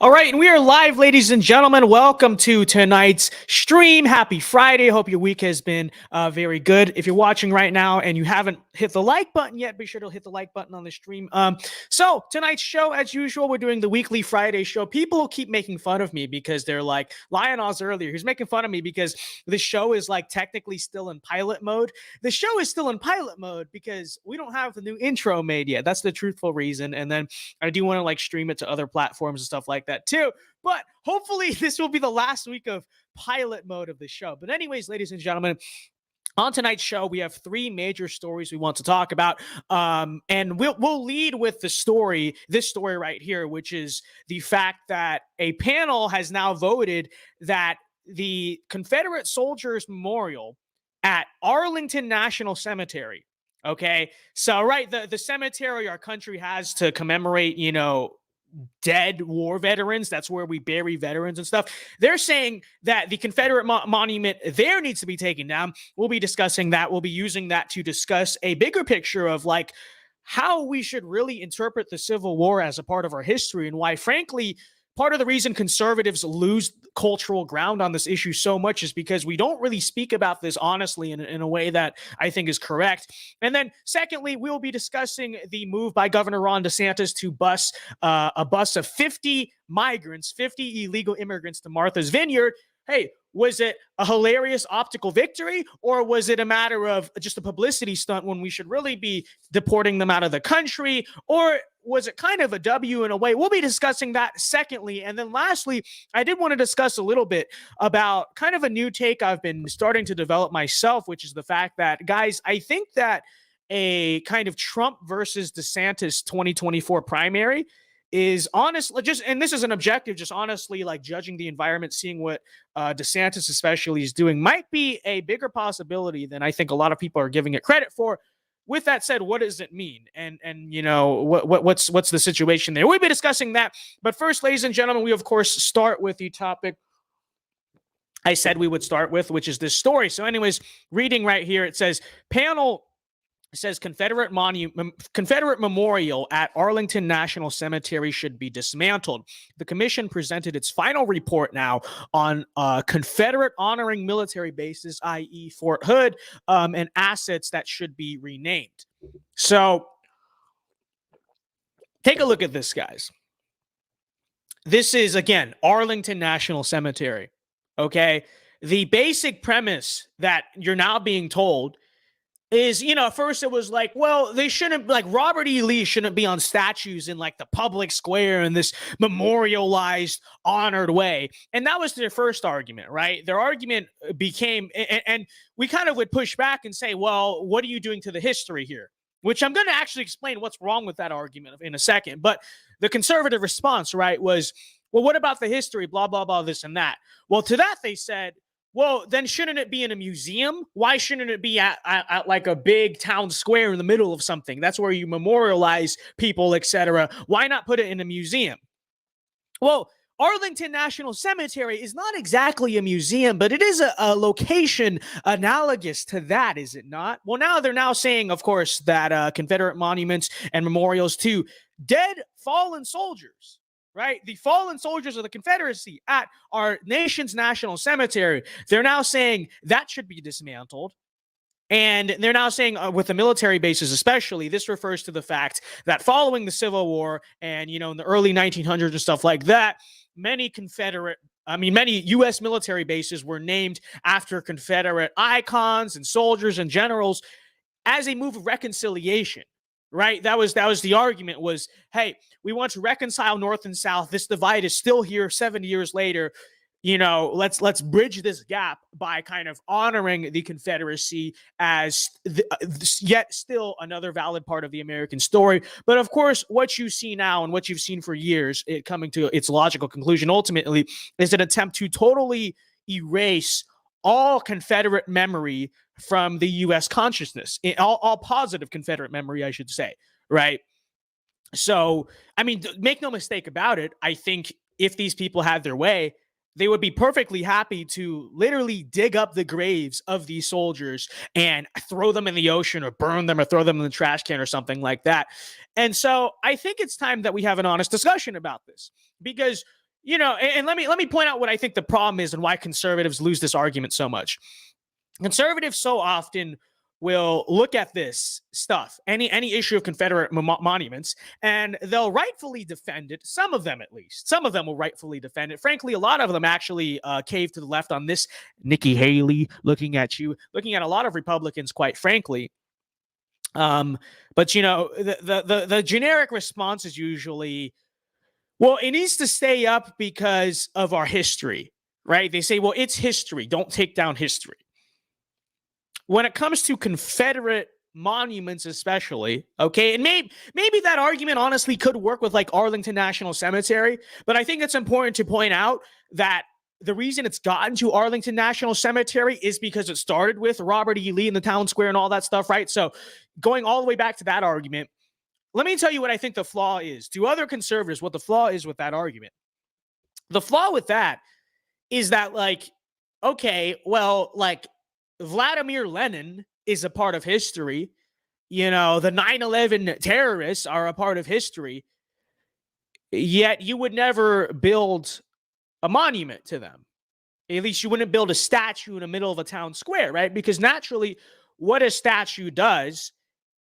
All right, and we are live, ladies and gentlemen. Welcome to tonight's stream. Happy Friday. Hope your week has been very good. If you're watching right now and you haven't hit the like button yet, be sure to hit the like button on the stream. So tonight's show, as usual, we're doing the weekly Friday show. People keep making fun of me because they're like, Lionel's earlier, he's making fun of me because the show is like technically still in pilot mode. The show is still in pilot mode because we don't have the new intro made yet. That's the truthful reason. And then I do want to like stream it to other platforms and stuff like that too. But hopefully this will be the last week of pilot mode of the show. But anyways, ladies and gentlemen, on tonight's show, we have three major stories we want to talk about, and we'll lead with this story right here, which is the fact that a panel has now voted that the Confederate Soldiers Memorial at Arlington National Cemetery. Okay, so right, the cemetery our country has to commemorate, dead war veterans. That's where we bury veterans and stuff. They're saying that the Confederate monument there needs to be taken down. We'll be discussing that. We'll be using that to discuss a bigger picture of like how we should really interpret the Civil War as a part of our history and why, frankly, part of the reason conservatives lose cultural ground on this issue so much is because we don't really speak about this honestly in a way that I think is correct. And then secondly, we'll be discussing the move by Governor Ron DeSantis to bus a bus of 50 migrants, 50 illegal immigrants to Martha's Vineyard. Hey, was it a hilarious optical victory, or was it a matter of just a publicity stunt when we should really be deporting them out of the country? Or was it kind of a W in a way? We'll be discussing that secondly. And then lastly, I did want to discuss a little bit about kind of a new take I've been starting to develop myself, which is the fact that, guys, I think that a kind of Trump versus DeSantis 2024 primary is honestly just, and this is an objective, just honestly like judging the environment, seeing what DeSantis especially is doing might be a bigger possibility than I think a lot of people are giving it credit for. With that said, what does it mean? And what's the situation there? We'll be discussing that. But first, ladies and gentlemen, we of course start with the topic I said we would start with, which is this story. So anyways, reading right here, it says Confederate memorial at Arlington National Cemetery should be dismantled. The commission presented its final report now on Confederate honoring military bases, i.e. Fort Hood, and assets that should be renamed. So take a look at this, guys. This is, again, Arlington National Cemetery, okay? The basic premise that you're now being told is, at first it was like, well, they shouldn't, like Robert E. Lee shouldn't be on statues in like the public square in this memorialized, honored way. And that was their first argument, right? Their argument became, and we kind of would push back and say, well, what are you doing to the history here? Which I'm going to actually explain what's wrong with that argument in a second. But the conservative response, right, was, well, what about the history, blah, blah, blah, this and that. Well, to that they said, well, then shouldn't it be in a museum? Why shouldn't it be at like a big town square in the middle of something? That's where you memorialize people, etc. Why not put it in a museum? Well, Arlington National Cemetery is not exactly a museum, but it is a location analogous to that, is it not? Well, now they're saying, of course, that Confederate monuments and memorials to dead fallen soldiers, right? The fallen soldiers of the Confederacy at our nation's national cemetery, they're now saying that should be dismantled. And they're now saying with the military bases especially, this refers to the fact that following the Civil War and, in the early 1900s and stuff like that, many U.S. military bases were named after Confederate icons and soldiers and generals as a move of reconciliation. Right. That was the argument was, hey, we want to reconcile North and South. This divide is still here 70 years later. Let's bridge this gap by kind of honoring the Confederacy as yet still another valid part of the American story. But of course, what you see now and what you've seen for years, it coming to its logical conclusion ultimately is an attempt to totally erase all Confederate memory from the U.S. consciousness, all positive Confederate memory, I should say, right? So, I mean, make no mistake about it. I think if these people had their way, they would be perfectly happy to literally dig up the graves of these soldiers and throw them in the ocean or burn them or throw them in the trash can or something like that. And so I think it's time that we have an honest discussion about this, because and let me point out what I think the problem is and why conservatives lose this argument so much. Conservatives so often will look at this stuff, any issue of Confederate monuments, and they'll rightfully defend it. Some of them, at least, some of them will rightfully defend it. Frankly, a lot of them actually cave to the left on this. Nikki Haley, looking at a lot of Republicans, quite frankly. But the generic response is usually, well, it needs to stay up because of our history, right? They say, well, it's history. Don't take down history. When it comes to Confederate monuments, especially, okay, and maybe that argument honestly could work with like Arlington National Cemetery, but I think it's important to point out that the reason it's gotten to Arlington National Cemetery is because it started with Robert E. Lee in the town square and all that stuff, right? So going all the way back to that argument, let me tell you what I think the flaw is. To other conservatives, what the flaw is with that argument. The flaw with that is that, like, okay, well, like, Vladimir Lenin is a part of history. The 9/11 terrorists are a part of history. Yet you would never build a monument to them. At least you wouldn't build a statue in the middle of a town square, right? Because naturally, what a statue does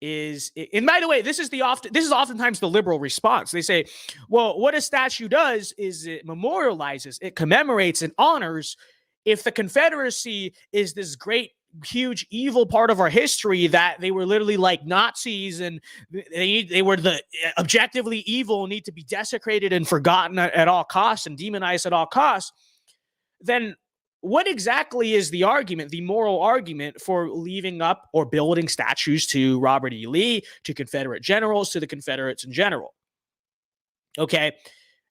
is, and by the way, this is oftentimes the liberal response. They say, well, what a statue does is it memorializes, it commemorates and honors. If the Confederacy is this great, huge, evil part of our history, that they were literally like Nazis and they were the objectively evil, need to be desecrated and forgotten at all costs and demonized at all costs, then what exactly is the argument, the moral argument for leaving up or building statues to Robert E. Lee, to Confederate generals, to the Confederates in general? Okay.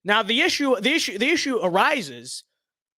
Now the issue arises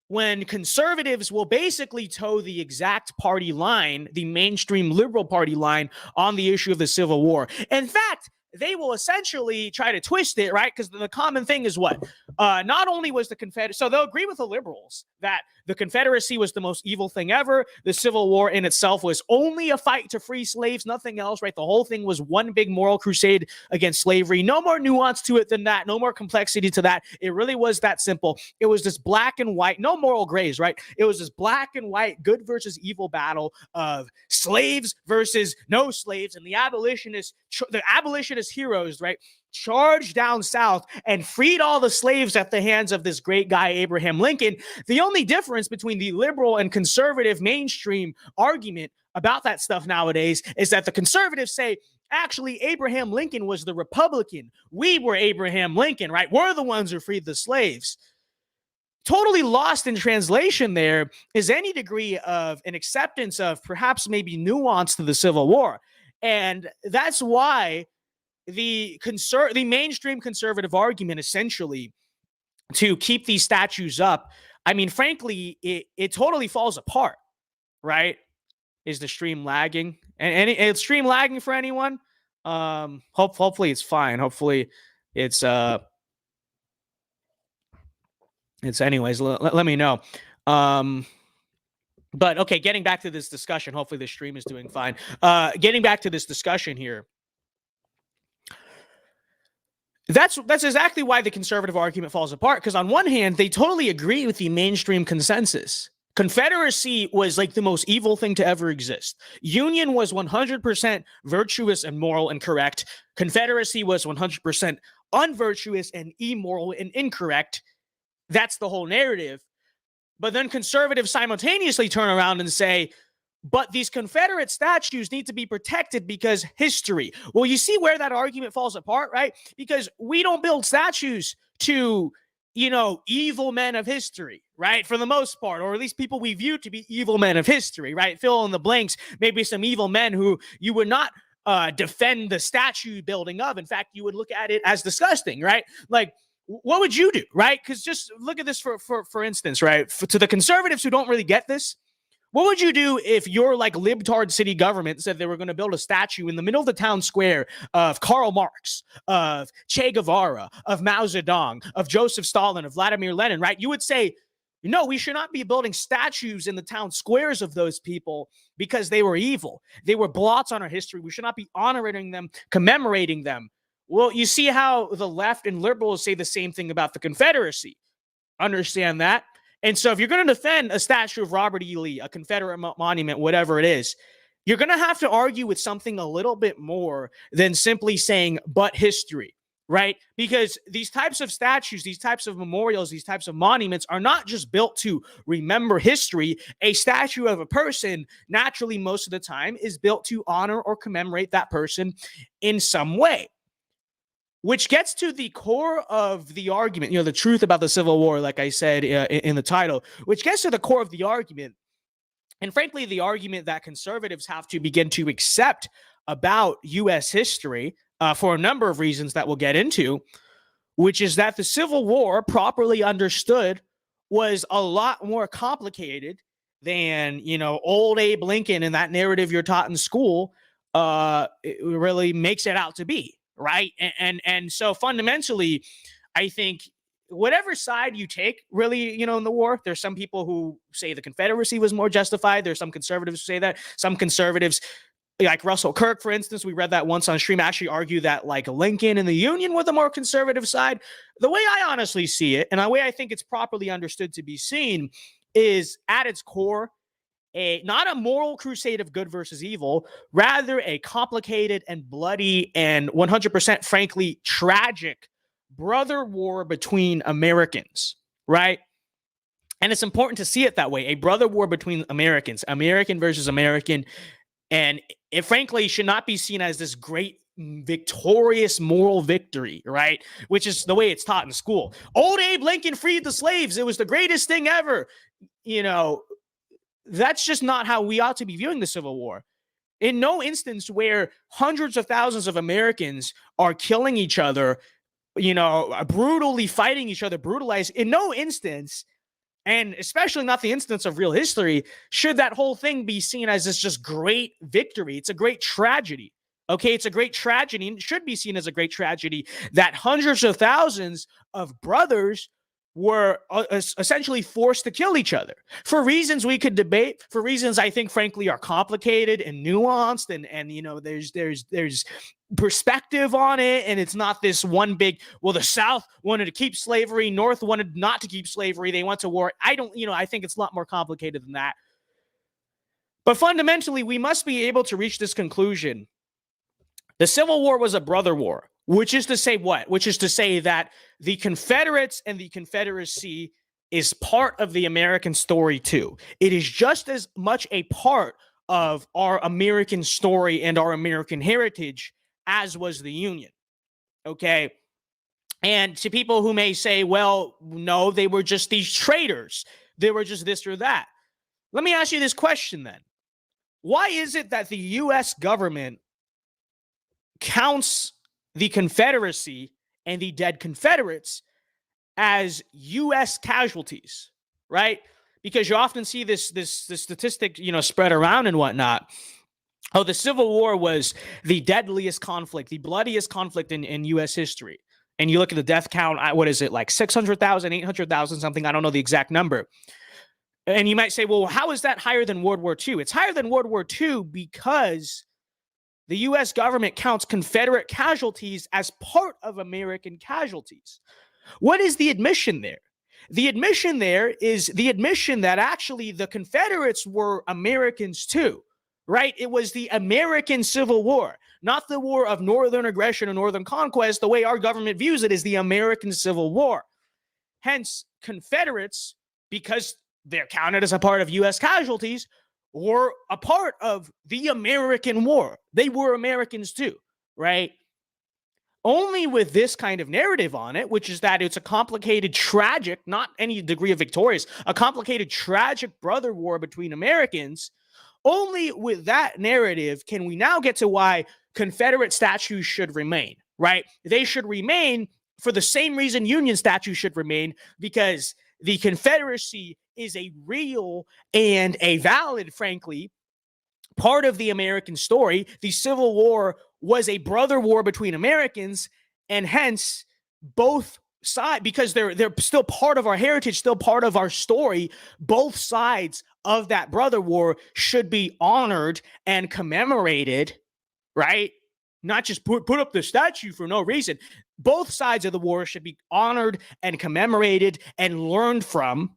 when conservatives will basically toe the exact party line, the mainstream liberal party line, on the issue of the Civil War. In fact, they will essentially try to twist it, right? Because the common thing is what? Not only was the Confederate, so they'll agree with the liberals that the Confederacy was the most evil thing ever. The Civil War in itself was only a fight to free slaves, nothing else, right? The whole thing was one big moral crusade against slavery. No more nuance to it than that. No more complexity to that. It really was that simple. It was this black and white, no moral grays, right? It was this black and white, good versus evil battle of slaves versus no slaves, and the abolitionists heroes, right, charged down south and freed all the slaves at the hands of this great guy, Abraham Lincoln. The only difference between the liberal and conservative mainstream argument about that stuff nowadays is that the conservatives say, actually, Abraham Lincoln was the Republican. We were Abraham Lincoln, right? We're the ones who freed the slaves. Totally lost in translation there is any degree of an acceptance of perhaps maybe nuance to the Civil War. And that's why the mainstream conservative argument, essentially, to keep these statues up, I mean, frankly, it totally falls apart, right? Is the stream lagging? And it's stream lagging for anyone? Hopefully it's fine. Hopefully it's anyways, let me know. But okay, getting back to this discussion, hopefully the stream is doing fine. Getting back to this discussion here. That's exactly why the conservative argument falls apart, because on one hand, they totally agree with the mainstream consensus. Confederacy was like the most evil thing to ever exist. Union was 100% virtuous and moral and correct. Confederacy was 100% unvirtuous and immoral and incorrect. That's the whole narrative. But then conservatives simultaneously turn around and say, but these Confederate statues need to be protected because history. Well, you see where that argument falls apart, right? Because we don't build statues to, evil men of history, right? For the most part, or at least people we view to be evil men of history, right? Fill in the blanks, maybe some evil men who you would not defend the statue building of. In fact, you would look at it as disgusting, right? Like, what would you do, right? Because just look at this for instance, right? To the conservatives who don't really get this, what would you do if your like libtard city government said they were going to build a statue in the middle of the town square of Karl Marx, of Che Guevara, of Mao Zedong, of Joseph Stalin, of Vladimir Lenin, right? You would say, no, we should not be building statues in the town squares of those people because they were evil. They were blots on our history. We should not be honoring them, commemorating them. Well, you see how the left and liberals say the same thing about the Confederacy. Understand that. And so if you're going to defend a statue of Robert E. Lee, a Confederate monument, whatever it is, you're going to have to argue with something a little bit more than simply saying, but history, right? Because these types of statues, these types of memorials, these types of monuments are not just built to remember history. A statue of a person, naturally, most of the time, is built to honor or commemorate that person in some way. Which gets to the core of the argument, the truth about the Civil War, like I said in the title, which gets to the core of the argument. And frankly, the argument that conservatives have to begin to accept about U.S. history for a number of reasons that we'll get into, which is that the Civil War, properly understood, was a lot more complicated than, old Abe Lincoln and that narrative you're taught in school it really makes it out to be. Right. And so fundamentally, I think whatever side you take, really, in the war, there's some people who say the Confederacy was more justified. There's some conservatives who say that. Some conservatives, like Russell Kirk, for instance, we read that once on stream, actually argue that like Lincoln and the Union were the more conservative side. The way I honestly see it, and the way I think it's properly understood to be seen, is at its core, not a moral crusade of good versus evil, rather a complicated and bloody and 100% frankly tragic brother war between Americans, right? And it's important to see it that way, a brother war between Americans, American versus American, and it frankly should not be seen as this great victorious moral victory, right? Which is the way it's taught in school. Old Abe Lincoln freed the slaves. It was the greatest thing ever. That's just not how we ought to be viewing the Civil War. In no instance where hundreds of thousands of Americans are killing each other, brutally fighting each other, brutalized, in no instance, and especially not the instance of real history, should that whole thing be seen as this just great victory. It's a great tragedy. Okay, it's a great tragedy, and it should be seen as a great tragedy that hundreds of thousands of brothers were essentially forced to kill each other for reasons we could debate, for reasons I think frankly are complicated and nuanced, and there's perspective on it, and it's not this one big, well, the South wanted to keep slavery, North wanted not to keep slavery, they went to war. I think it's a lot more complicated than that. But fundamentally, we must be able to reach this conclusion. The Civil War was a brother war. Which is to say what? Which is to say that the Confederates and the Confederacy is part of the American story too. It is just as much a part of our American story and our American heritage as was the Union. Okay? And to people who may say, well, no, they were just these traitors. They were just this or that. Let me ask you this question then. Why is it that the U.S. government counts the Confederacy and the dead Confederates as U.S. casualties, right? Because you often see this statistic, spread around and whatnot. Oh, the Civil War was the deadliest conflict, the bloodiest conflict in U.S. history. And you look at the death count, what is it, like 600,000, 800,000, something? I don't know the exact number. And you might say, well, how is that higher than World War II? It's higher than World War II because the U.S. government counts Confederate casualties as part of American casualties. What is the admission there? The admission there is the admission that actually the Confederates were Americans too, right? It was the American Civil War, not the war of Northern aggression or Northern conquest. The way our government views it is the American Civil War. Hence, Confederates, because they're counted as a part of U.S. casualties, were a part of the American war. They were Americans too, right? Only with this kind of narrative on it, which is that it's a complicated, tragic, not any degree of victorious, a complicated, tragic brother war between Americans, only with that narrative can we now get to why Confederate statues should remain, right? They should remain for the same reason Union statues should remain, because the Confederacy is a real and a valid, frankly, part of the American story. The Civil War was a brother war between Americans, and hence both sides, because they're still part of our heritage, still part of our story, both sides of that brother war should be honored and commemorated, right? not just put up the statue for no reason. Both sides of the war should be honored and commemorated and learned from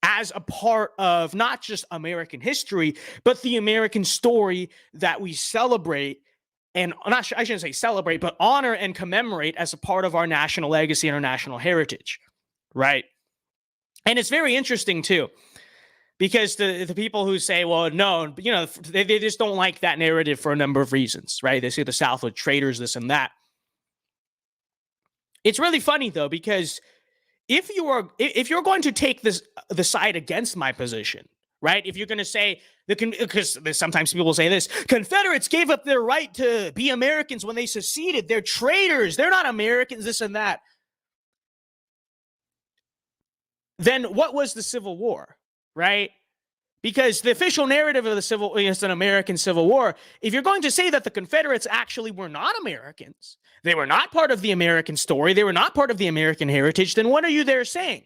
as a part of not just American history, but the American story that we celebrate and I shouldn't say celebrate, but honor and commemorate as a part of our national legacy and our national heritage, right? And it's very interesting too, because the people who say, well, no, you know, they just don't like that narrative for a number of reasons, right? They say the South with traitors, this and that. It's really funny though, because if you're going to take the side against my position, right? If you're going to say because sometimes people will say this, Confederates gave up their right to be Americans when they seceded. They're traitors. They're not Americans, this and that. Then what was the Civil War, right? Because the official narrative of the Civil War is an American Civil War. If you're going to say that the Confederates actually were not Americans, they were not part of the American story, they were not part of the American heritage, then what are you there saying?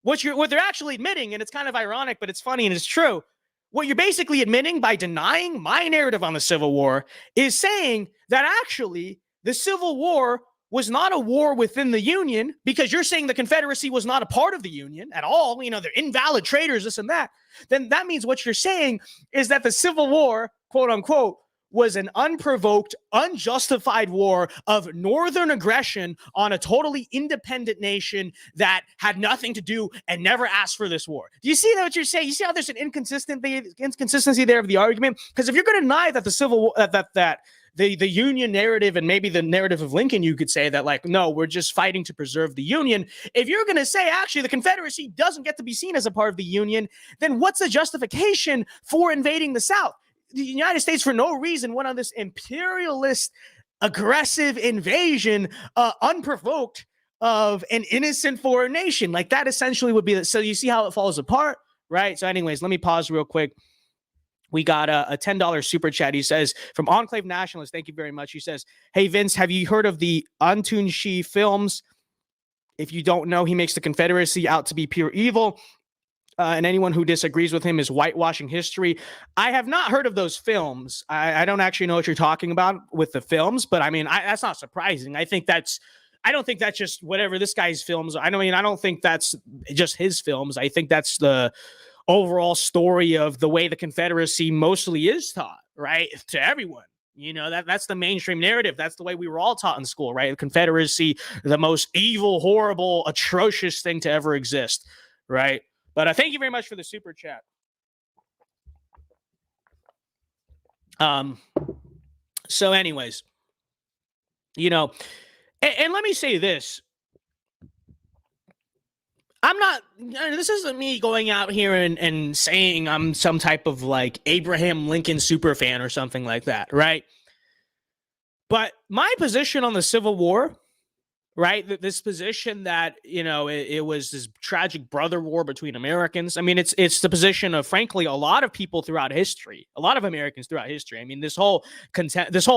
What they're actually admitting, and it's kind of ironic, but it's funny and it's true, what you're basically admitting by denying my narrative on the Civil War is saying that actually the Civil War was not a war within the Union, because you're saying the Confederacy was not a part of the Union at all. You know, they're invalid traitors, this and that. Then that means what you're saying is that the Civil War, quote unquote, was an unprovoked, unjustified war of northern aggression on a totally independent nation that had nothing to do and never asked for this war. Do you see what you're saying? You see how there's an inconsistency there of the argument? Because if you're going to deny that the Civil War, that the Union narrative and maybe the narrative of Lincoln, you could say that, like, no, we're just fighting to preserve the Union. If you're going to say, actually, the Confederacy doesn't get to be seen as a part of the Union, then what's the justification for invading the South? The United States, for no reason, went on this imperialist, aggressive invasion, unprovoked, of an innocent foreign nation. Like, that essentially would be the, so you see how it falls apart, right? So anyways, let me pause real quick. We got a $10 super chat. He says, from Enclave Nationalist, thank you very much. He says, hey, Vince, have you heard of the Antunshi films? If you don't know, he makes the Confederacy out to be pure evil. And anyone who disagrees with him is whitewashing history. I have not heard of those films. I don't actually know what you're talking about with the films, but I mean, that's not surprising. I don't think that's just whatever this guy's films. I don't think that's just his films. I think that's the overall story of the way the Confederacy mostly is taught, right? To everyone. You know, that's the mainstream narrative. That's the way we were all taught in school, right? The Confederacy, the most evil, horrible, atrocious thing to ever exist, right? But thank you very much for the super chat. So anyways, you know, and let me say this. This isn't me going out here and saying I'm some type of like Abraham Lincoln super fan or something like that, right? But my position on the Civil War, right? This position that, you know, it was this tragic brother war between Americans. I mean, it's the position of, frankly, a lot of people throughout history, a lot of Americans throughout history. I mean, this whole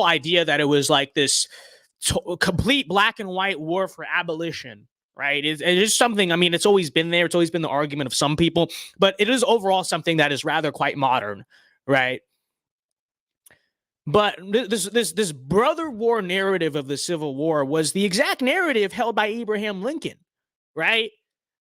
idea that it was like this complete black and white war for abolition, right? It is something, I mean, it's always been there. It's always been the argument of some people, but it is overall something that is rather quite modern, right? But this brother war narrative of the Civil War was the exact narrative held by Abraham Lincoln, right?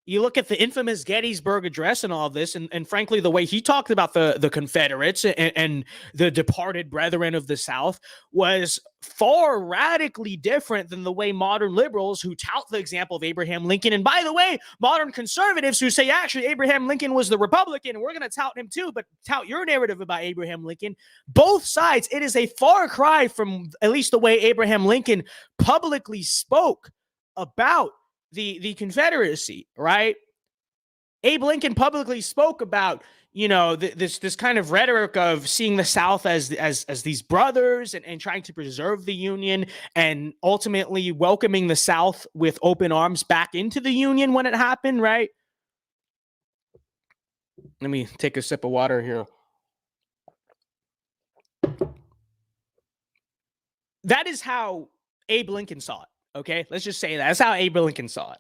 You look at the infamous Gettysburg Address and all of this, and frankly, the way he talked about the Confederates and the departed brethren of the South was far radically different than the way modern liberals who tout the example of Abraham Lincoln, and by the way, modern conservatives who say, actually, Abraham Lincoln was the Republican, and we're going to tout him too, but tout your narrative about Abraham Lincoln. Both sides, it is a far cry from at least the way Abraham Lincoln publicly spoke about the Confederacy, right? Abe Lincoln publicly spoke about, you know, this kind of rhetoric of seeing the South as these brothers and trying to preserve the Union, and ultimately welcoming the South with open arms back into the Union when it happened, right? Let me take a sip of water here. That is how Abe Lincoln saw it. Okay, let's just say that. That's how Abe Lincoln saw it.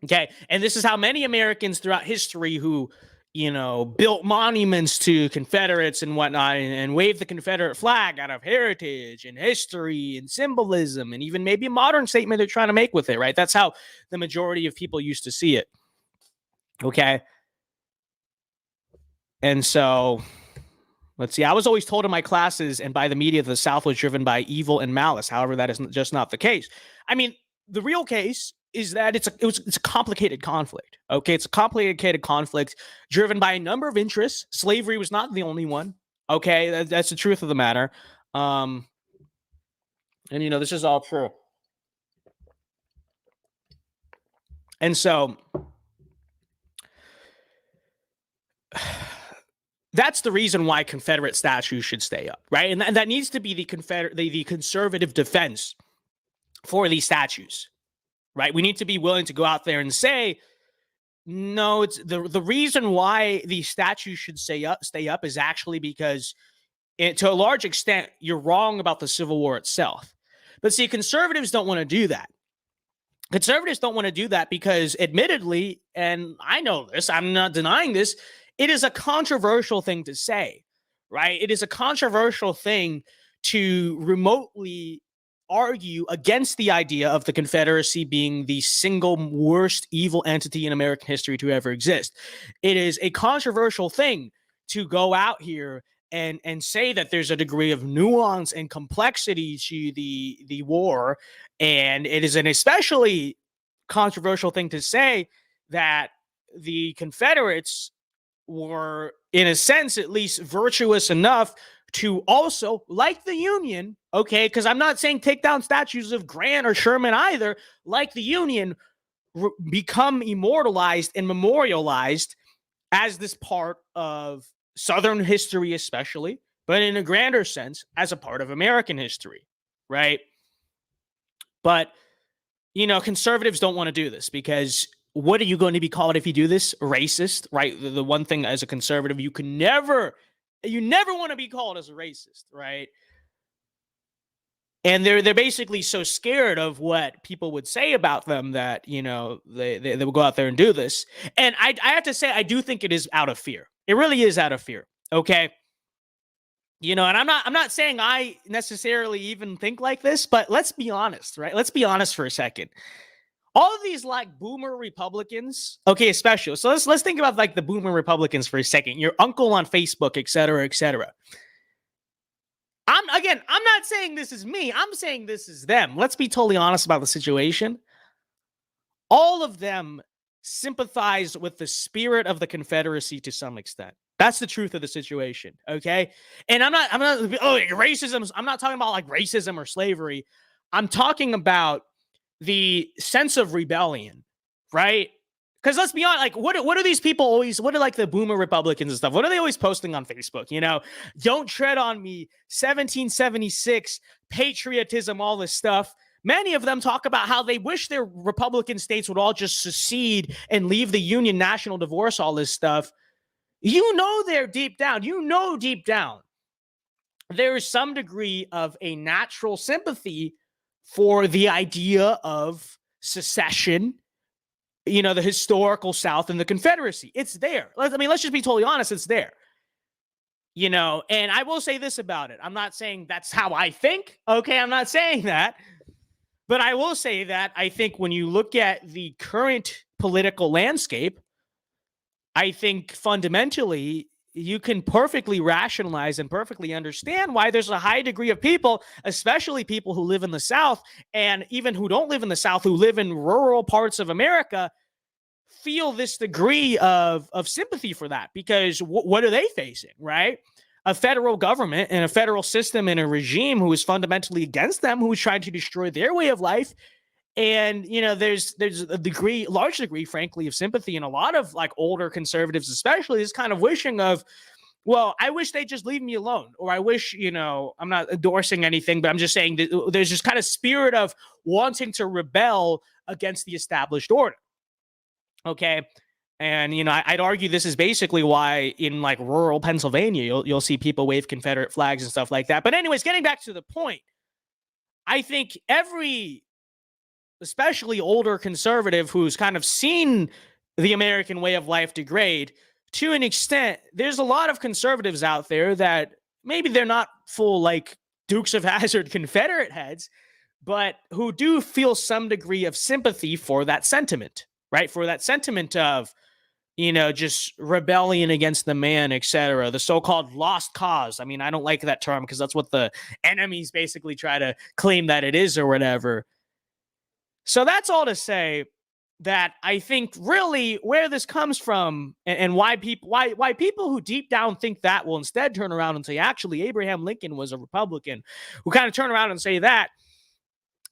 Okay, and this is how many Americans throughout history who, built monuments to Confederates and whatnot, and waved the Confederate flag out of heritage and history and symbolism, and even maybe a modern statement they're trying to make with it, right? That's how the majority of people used to see it. Okay. And so, let's see. I was always told in my classes and by the media that the South was driven by evil and malice. However, that is just not the case. I mean, the real case is that it's a complicated conflict. Okay, it's a complicated conflict driven by a number of interests. Slavery was not the only one. Okay, that's the truth of the matter. And this is all true. And so that's the reason why Confederate statues should stay up, right? And that needs to be the conservative defense for these statues, right? We need to be willing to go out there and say, no, it's the reason why these statues should stay up is actually because to a large extent, you're wrong about the Civil War itself. But see, conservatives don't want to do that. Conservatives don't want to do that because, admittedly, and I know this, I'm not denying this, it is a controversial thing to say, right? It is a controversial thing to remotely argue against the idea of the Confederacy being the single worst evil entity in American history to ever exist. It is a controversial thing to go out here and say that there's a degree of nuance and complexity to the war, and it is an especially controversial thing to say that the Confederates were, in a sense, at least virtuous enough to also, like the Union, okay, because I'm not saying take down statues of Grant or Sherman either, like the Union, become immortalized and memorialized as this part of Southern history especially, but in a grander sense, as a part of American history, right? But, conservatives don't want to do this because what are you going to be called if you do this? Racist, right? The one thing as a conservative, you never want to be called as a racist, right? And they're basically so scared of what people would say about them that, they will go out there and do this. And I have to say, I do think it is out of fear. It really is out of fear. Okay. And I'm not saying I necessarily even think like this, but let's be honest, right? Let's be honest for a second. All of these like boomer Republicans, okay, especially. So let's think about like the boomer Republicans for a second. Your uncle on Facebook, et cetera, et cetera. I'm not saying this is me. I'm saying this is them. Let's be totally honest about the situation. All of them sympathize with the spirit of the Confederacy to some extent. That's the truth of the situation, okay? And I'm not racism. I'm not talking about like racism or slavery. I'm talking about the sense of rebellion, right? Because let's be honest, like, what are these people always, what are like the boomer Republicans and stuff? What are they always posting on Facebook? Don't tread on me, 1776, patriotism, all this stuff. Many of them talk about how they wish their Republican states would all just secede and leave the Union, national divorce, all this stuff. They're deep down, there is some degree of a natural sympathy for the idea of secession, the historical South and the Confederacy. It's there. Let's just be totally honest. It's there. And I will say this about it. I'm not saying that's how I think. Okay, I'm not saying that. But I will say that I think when you look at the current political landscape, I think fundamentally you can perfectly rationalize and perfectly understand why there's a high degree of people, especially people who live in the South and even who don't live in the South, who live in rural parts of America, feel this degree of sympathy for that. Because what are they facing, right? A federal government and a federal system and a regime who is fundamentally against them, who is trying to destroy their way of life. And, there's a large degree, frankly, of sympathy. And a lot of like older conservatives, especially, is kind of wishing of, well, I wish they just leave me alone. Or I wish, I'm not endorsing anything, but I'm just saying that there's this kind of spirit of wanting to rebel against the established order. Okay. And, I'd argue this is basically why in like rural Pennsylvania, you'll see people wave Confederate flags and stuff like that. But anyways, getting back to the point, I think every, especially older conservative who's kind of seen the American way of life degrade to an extent, there's a lot of conservatives out there that maybe they're not full like Dukes of Hazzard Confederate heads, but who do feel some degree of sympathy for that sentiment, right? For that sentiment of, just rebellion against the man, etc. The so-called lost cause. I mean, I don't like that term because that's what the enemies basically try to claim that it is or whatever. So that's all to say that I think really where this comes from and why people who deep down think that will instead turn around and say, actually, Abraham Lincoln was a Republican, who kind of turn around and say that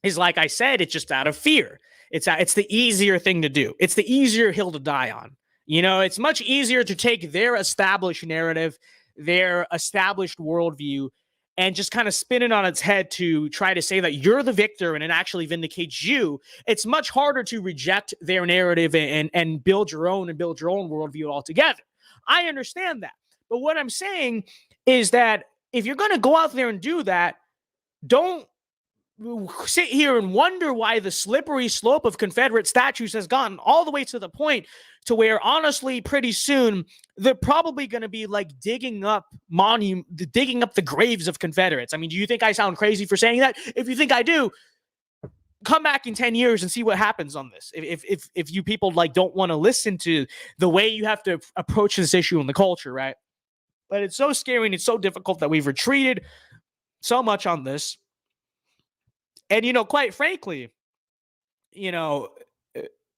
is, like I said, it's just out of fear. It's the easier thing to do. It's the easier hill to die on. It's much easier to take their established narrative, their established worldview, and just kind of spin it on its head to try to say that you're the victor and it actually vindicates you. It's much harder to reject their narrative and build your own worldview altogether. I understand that. But what I'm saying is that if you're going to go out there and do that, don't sit here and wonder why the slippery slope of Confederate statues has gotten all the way to the point to where, honestly, pretty soon they're probably going to be like digging up the graves of Confederates. I mean, do you think I sound crazy for saying that? If you think I do, come back in 10 years and see what happens on this. If you people like don't want to listen to the way you have to approach this issue in the culture, right? But it's so scary and it's so difficult that we've retreated so much on this. And, quite frankly,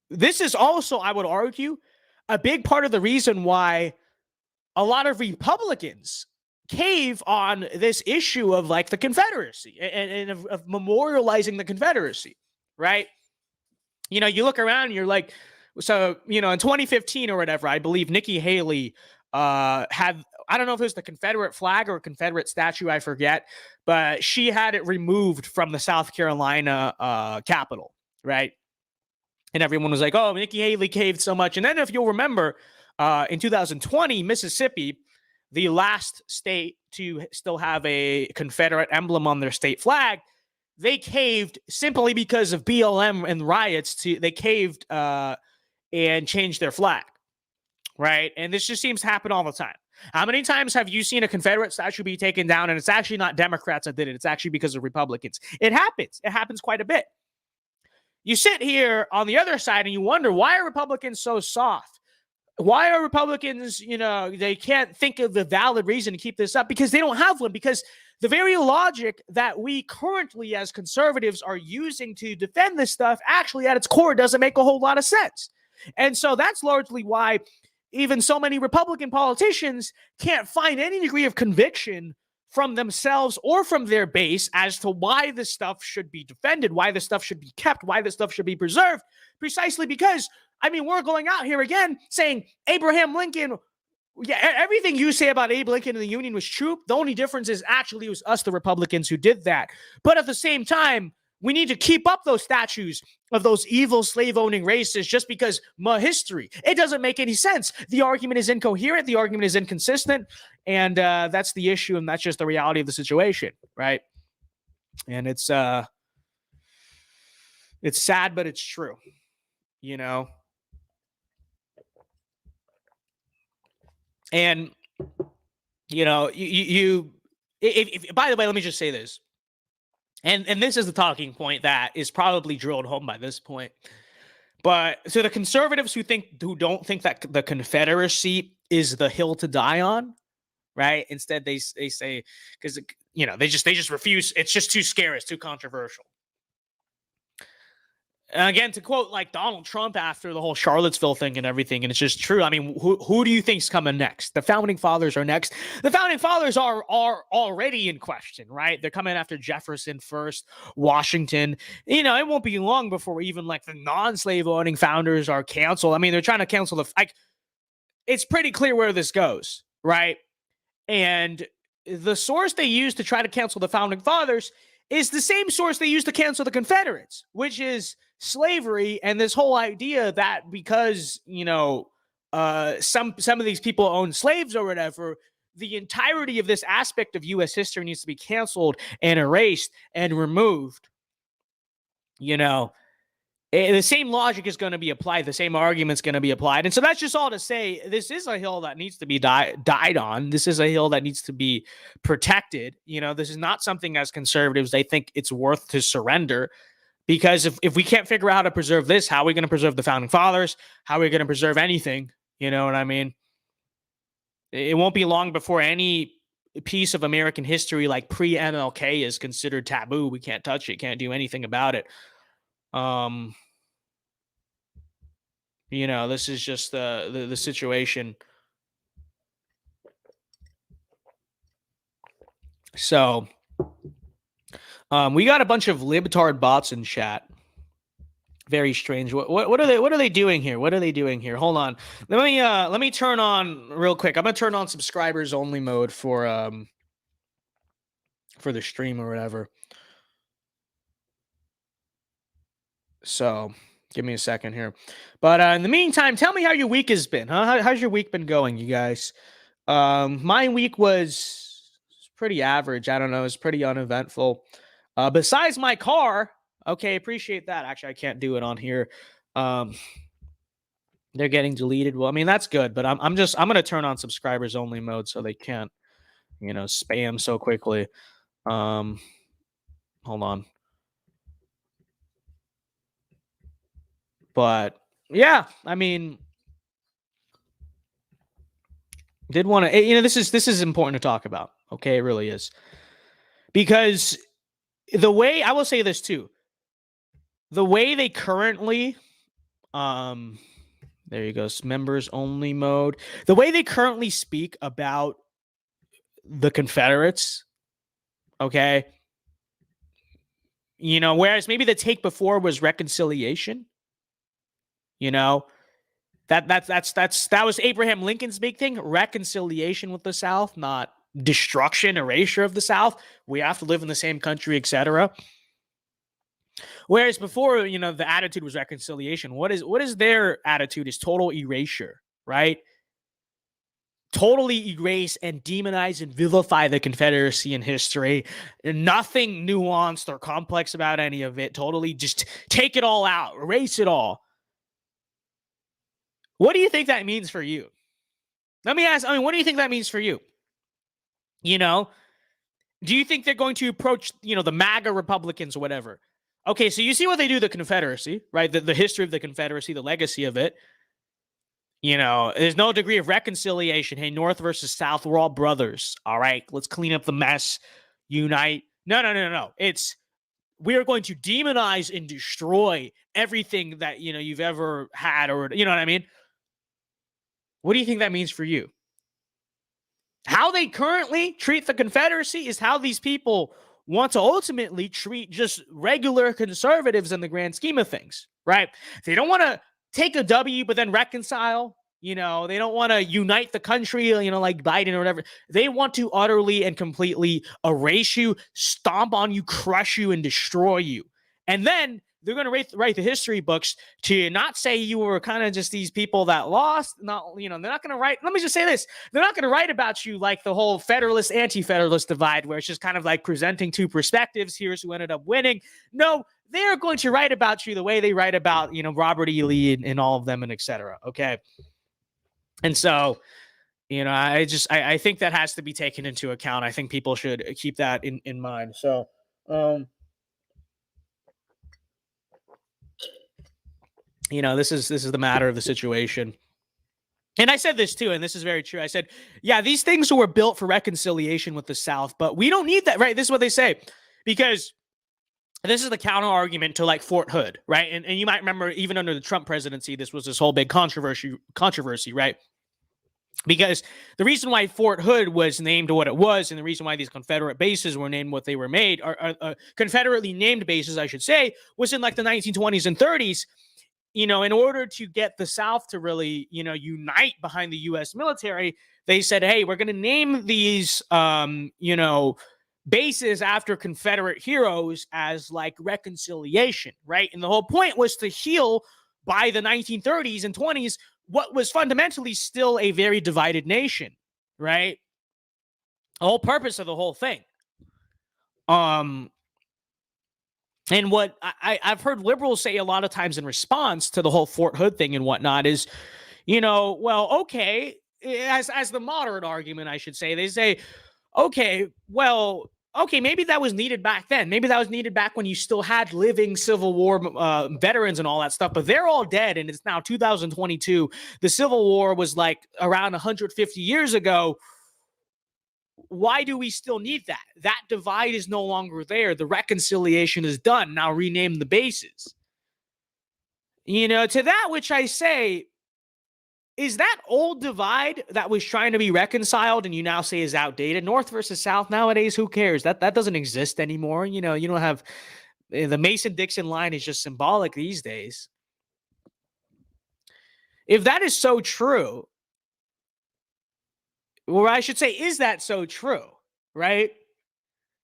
this is also, I would argue, a big part of the reason why a lot of Republicans cave on this issue of like the Confederacy and of memorializing the Confederacy, right? You look around and you're like, so, in 2015 or whatever, I believe Nikki Haley had, I don't know if it was the Confederate flag or a Confederate statue, I forget, but she had it removed from the South Carolina Capitol, right? And everyone was like, oh, Nikki Haley caved so much. And then if you'll remember, in 2020, Mississippi, the last state to still have a Confederate emblem on their state flag, they caved simply because of BLM and riots. They caved and changed their flag, right? And this just seems to happen all the time. How many times have you seen a Confederate statue be taken down and it's actually not Democrats that did it? It's actually because of Republicans. It happens. It happens quite a bit. You sit here on the other side and you wonder, why are Republicans so soft? Why are Republicans, they can't think of the valid reason to keep this up? Because they don't have one. Because the very logic that we currently as conservatives are using to defend this stuff actually at its core doesn't make a whole lot of sense. And so that's largely why even so many Republican politicians can't find any degree of conviction from themselves or from their base as to why this stuff should be defended, why this stuff should be kept, why this stuff should be preserved, precisely because, we're going out here again saying Abraham Lincoln, yeah, everything you say about Abe Lincoln and the Union was true. The only difference is actually it was us, the Republicans, who did that. But at the same time, we need to keep up those statues of those evil slave-owning races just because history. It doesn't make any sense. The argument is incoherent. The argument is inconsistent. And that's the issue, and that's just the reality of the situation, right? And it's sad, but it's true, And, if by the way, let me just say this. And this is the talking point that is probably drilled home by this point. But so the conservatives who don't think that the Confederacy is the hill to die on, right? Instead, they say, because they just refuse. It's just too scary. It's too controversial. And again, to quote like Donald Trump after the whole Charlottesville thing and everything, and it's just true. I mean, who do you think's coming next? The founding fathers are next. The founding fathers are already in question, right? They're coming after Jefferson first, Washington. It won't be long before even like the non-slave owning founders are canceled. I mean, they're trying to cancel it's pretty clear where this goes, right? And the source they use to try to cancel the founding fathers is the same source they use to cancel the Confederates, which is slavery and this whole idea that because, some of these people own slaves or whatever, the entirety of this aspect of U.S. history needs to be canceled and erased and removed. The same logic is going to be applied. The same argument's going to be applied. And so that's just all to say, this is a hill that needs to be died on. This is a hill that needs to be protected. This is not something as conservatives they think it's worth to surrender, because if we can't figure out how to preserve this, how are we going to preserve the founding fathers? How are we going to preserve anything? You know what I mean? It won't be long before any piece of American history like pre-MLK is considered taboo. We can't touch it, can't do anything about it. This is just the situation. So, we got a bunch of libtard bots in chat. Very strange. What are they doing here? What are they doing here? Hold on. Let me turn on real quick. I'm gonna turn on subscribers only mode for the stream or whatever. So give me a second here. But in the meantime, tell me how your week has been, huh? How's your week been going, you guys? My week was pretty average. I don't know. It's pretty uneventful. Besides my car, okay, appreciate that. Actually, I can't do it on here. They're getting deleted. Well, I mean, that's good, but I'm gonna turn on subscribers only mode so they can't, spam so quickly. Hold on. But yeah, I mean, did want to, this is important to talk about. Okay, it really is. Because the way, I will say this too, the way they currently, there you go, members only mode. The way they currently speak about the Confederates, okay, whereas maybe the take before was reconciliation, that was Abraham Lincoln's big thing, reconciliation with the South, not destruction, erasure of the South. We have to live in the same country, etc. Whereas before, the attitude was reconciliation. What is their attitude is total erasure, right? Totally erase and demonize and vilify the Confederacy in history. Nothing nuanced or complex about any of it. Totally just take it all out, erase it all. What do you think that means for you? Let me ask, what do you think that means for you? Do you think they're going to approach, the MAGA Republicans or whatever? Okay, so you see what they do to the Confederacy, right? The history of the Confederacy, the legacy of it. There's no degree of reconciliation. Hey, North versus South, we're all brothers. All right, let's clean up the mess, unite. No. It's, we are going to demonize and destroy everything that, you've ever had, or, you know what I mean? What do you think that means for you? How they currently treat the Confederacy is how these people want to ultimately treat just regular conservatives in the grand scheme of things, right? They don't want to take a W, but then reconcile. They don't want to unite the country, like Biden or whatever. They want to utterly and completely erase you, stomp on you, crush you, and destroy you. And then they're going to write the history books to not say you were kind of just these people that lost. Not, they're not going to write. Let me just say this. They're not going to write about you like the whole Federalist, anti-Federalist divide, where it's just kind of like presenting two perspectives. Here's who ended up winning. No, they're going to write about you the way they write about, Robert E. Lee and all of them and et cetera. Okay. And so, I think that has to be taken into account. I think people should keep that in mind. So, this is the matter of the situation. And I said this too, and this is very true. I said, yeah, these things were built for reconciliation with the South, but we don't need that, right? This is what they say, because this is the counter argument to like Fort Hood, right? And you might remember even under the Trump presidency, this was this whole big controversy, right? Because the reason why Fort Hood was named what it was, and the reason why these Confederate bases were named what they were made, or Confederately named bases, I should say, was in like the 1920s and 30s. In order to get the South to really, unite behind the U.S. military, they said, hey, we're going to name these, bases after Confederate heroes as like reconciliation, right? And the whole point was to heal by the 1930s and 20s what was fundamentally still a very divided nation, right? The whole purpose of the whole thing. And what I've heard liberals say a lot of times in response to the whole Fort Hood thing and whatnot is, well, okay, as the moderate argument, I should say, they say, okay, well, okay, maybe that was needed back then. Maybe that was needed back when you still had living Civil War veterans and all that stuff, but they're all dead and it's now 2022. The Civil War was like around 150 years ago. Why do we still need that? That divide is no longer there. The reconciliation is done. Now rename the bases. To that which I say, is that old divide that was trying to be reconciled and you now say is outdated? North versus South nowadays, who cares? That doesn't exist anymore. You don't have the Mason-Dixon line is just symbolic these days. If that is so true, or I should say, is that so true? Right?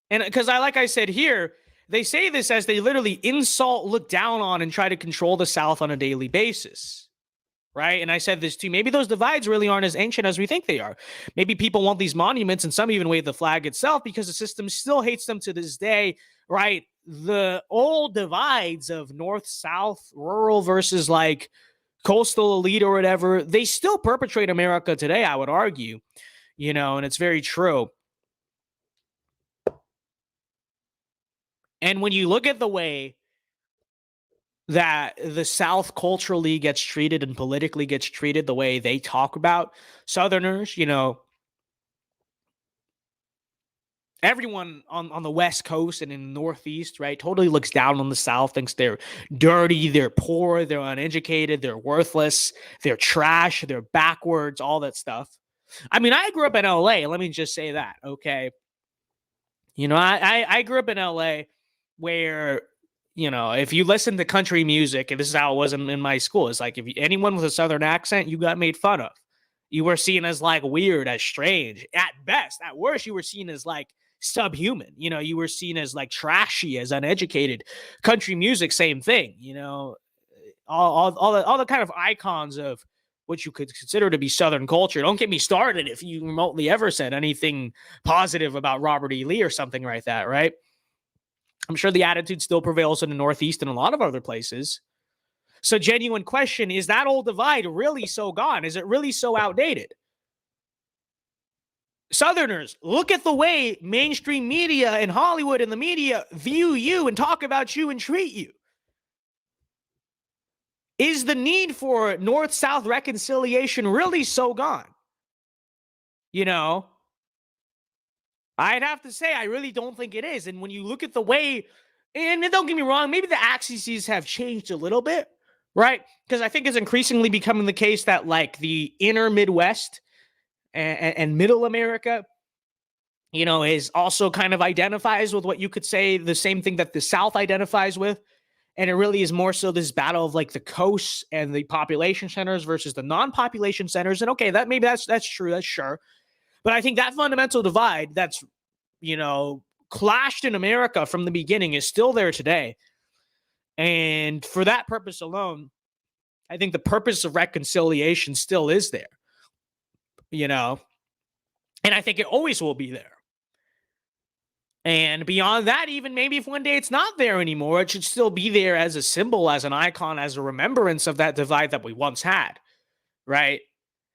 And because like I said here, they say this as they literally insult, look down on, and try to control the South on a daily basis. Right? And I said this too. Maybe those divides really aren't as ancient as we think they are. Maybe people want these monuments, and some even wave the flag itself because the system still hates them to this day. Right? The old divides of North, South, rural versus like coastal elite or whatever, they still perpetrate America today, I would argue. And it's very true. And when you look at the way that the South culturally gets treated and politically gets treated, the way they talk about Southerners, everyone on the West Coast and in the Northeast, right, totally looks down on the South, thinks they're dirty, they're poor, they're uneducated, they're worthless, they're trash, they're backwards, all that stuff. I mean, I grew up in LA. Let me just say that, okay? I grew up in LA where, if you listen to country music, and this is how it was in my school, it's like if anyone with a Southern accent, you got made fun of. You were seen as like weird, as strange. At best, at worst, you were seen as like subhuman. You were seen as like trashy, as uneducated. Country music, same thing. All the kind of icons of what you could consider to be Southern culture. Don't get me started if you remotely ever said anything positive about Robert E. Lee or something like that, right? I'm sure the attitude still prevails in the Northeast and a lot of other places. So genuine question, is that old divide really so gone? Is it really so outdated? Southerners, look at the way mainstream media and Hollywood and the media view you and talk about you and treat you. Is the need for North-South reconciliation really so gone? I'd have to say I really don't think it is. And when you look at the way, and don't get me wrong, maybe the axes have changed a little bit, right? Because I think it's increasingly becoming the case that like the inner Midwest and middle America, is also kind of identifies with what you could say the same thing that the South identifies with. And it really is more so this battle of like the coasts and the population centers versus the non-population centers. And okay, that's true. That's sure. But I think that fundamental divide that's, clashed in America from the beginning is still there today. And for that purpose alone, I think the purpose of reconciliation still is there, and I think it always will be there. And beyond that, even maybe if one day it's not there anymore, it should still be there as a symbol, as an icon, as a remembrance of that divide that we once had, right?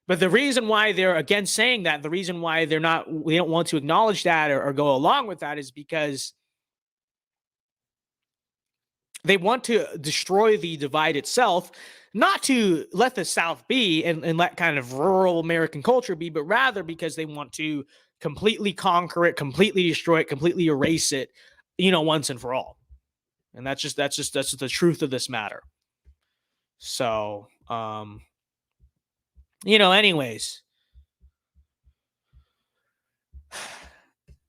But the reason why they're against saying that, the reason why they don't want to acknowledge that or go along with that is because they want to destroy the divide itself, not to let the South be and let kind of rural American culture be, but rather because they want to completely conquer it, completely destroy it, completely erase it, once and for all. And that's just the truth of this matter. So, anyways,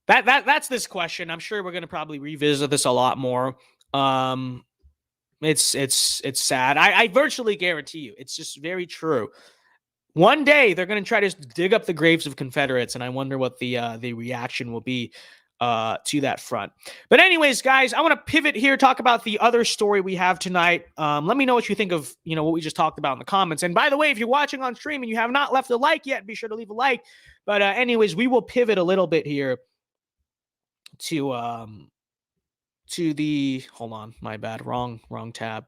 that's this question. I'm sure we're going to probably revisit this a lot more. It's sad. I virtually guarantee you, it's just very true. One day they're going to try to dig up the graves of Confederates, and I wonder what the reaction will be to that front. But anyways, guys, I want to pivot here, talk about the other story we have tonight. Let me know what you think of what we just talked about in the comments. And by the way, if you're watching on stream and you have not left a like yet, be sure to leave a like. But anyways, we will pivot a little bit here to to the, hold on, my bad, wrong tab.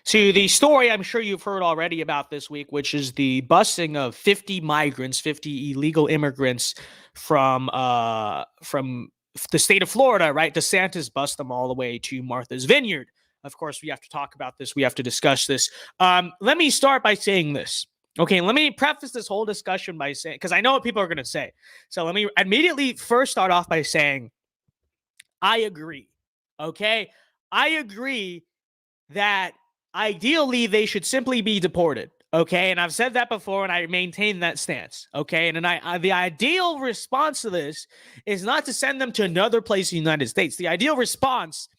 To the story I'm sure you've heard already about this week, which is the busing of 50 migrants, 50 illegal immigrants from the state of Florida, right? DeSantis bust them all the way to Martha's Vineyard. Of course, we have to talk about this. We have to discuss this. Let me start by saying this. Okay, let me preface this whole discussion by saying, because I know what people are going to say. So let me immediately first start off by saying, I agree. Okay, I agree that ideally they should simply be deported. Okay, and I've said that before, and I maintain that stance. Okay, and the ideal response to this is not to send them to another place in the United States. The ideal response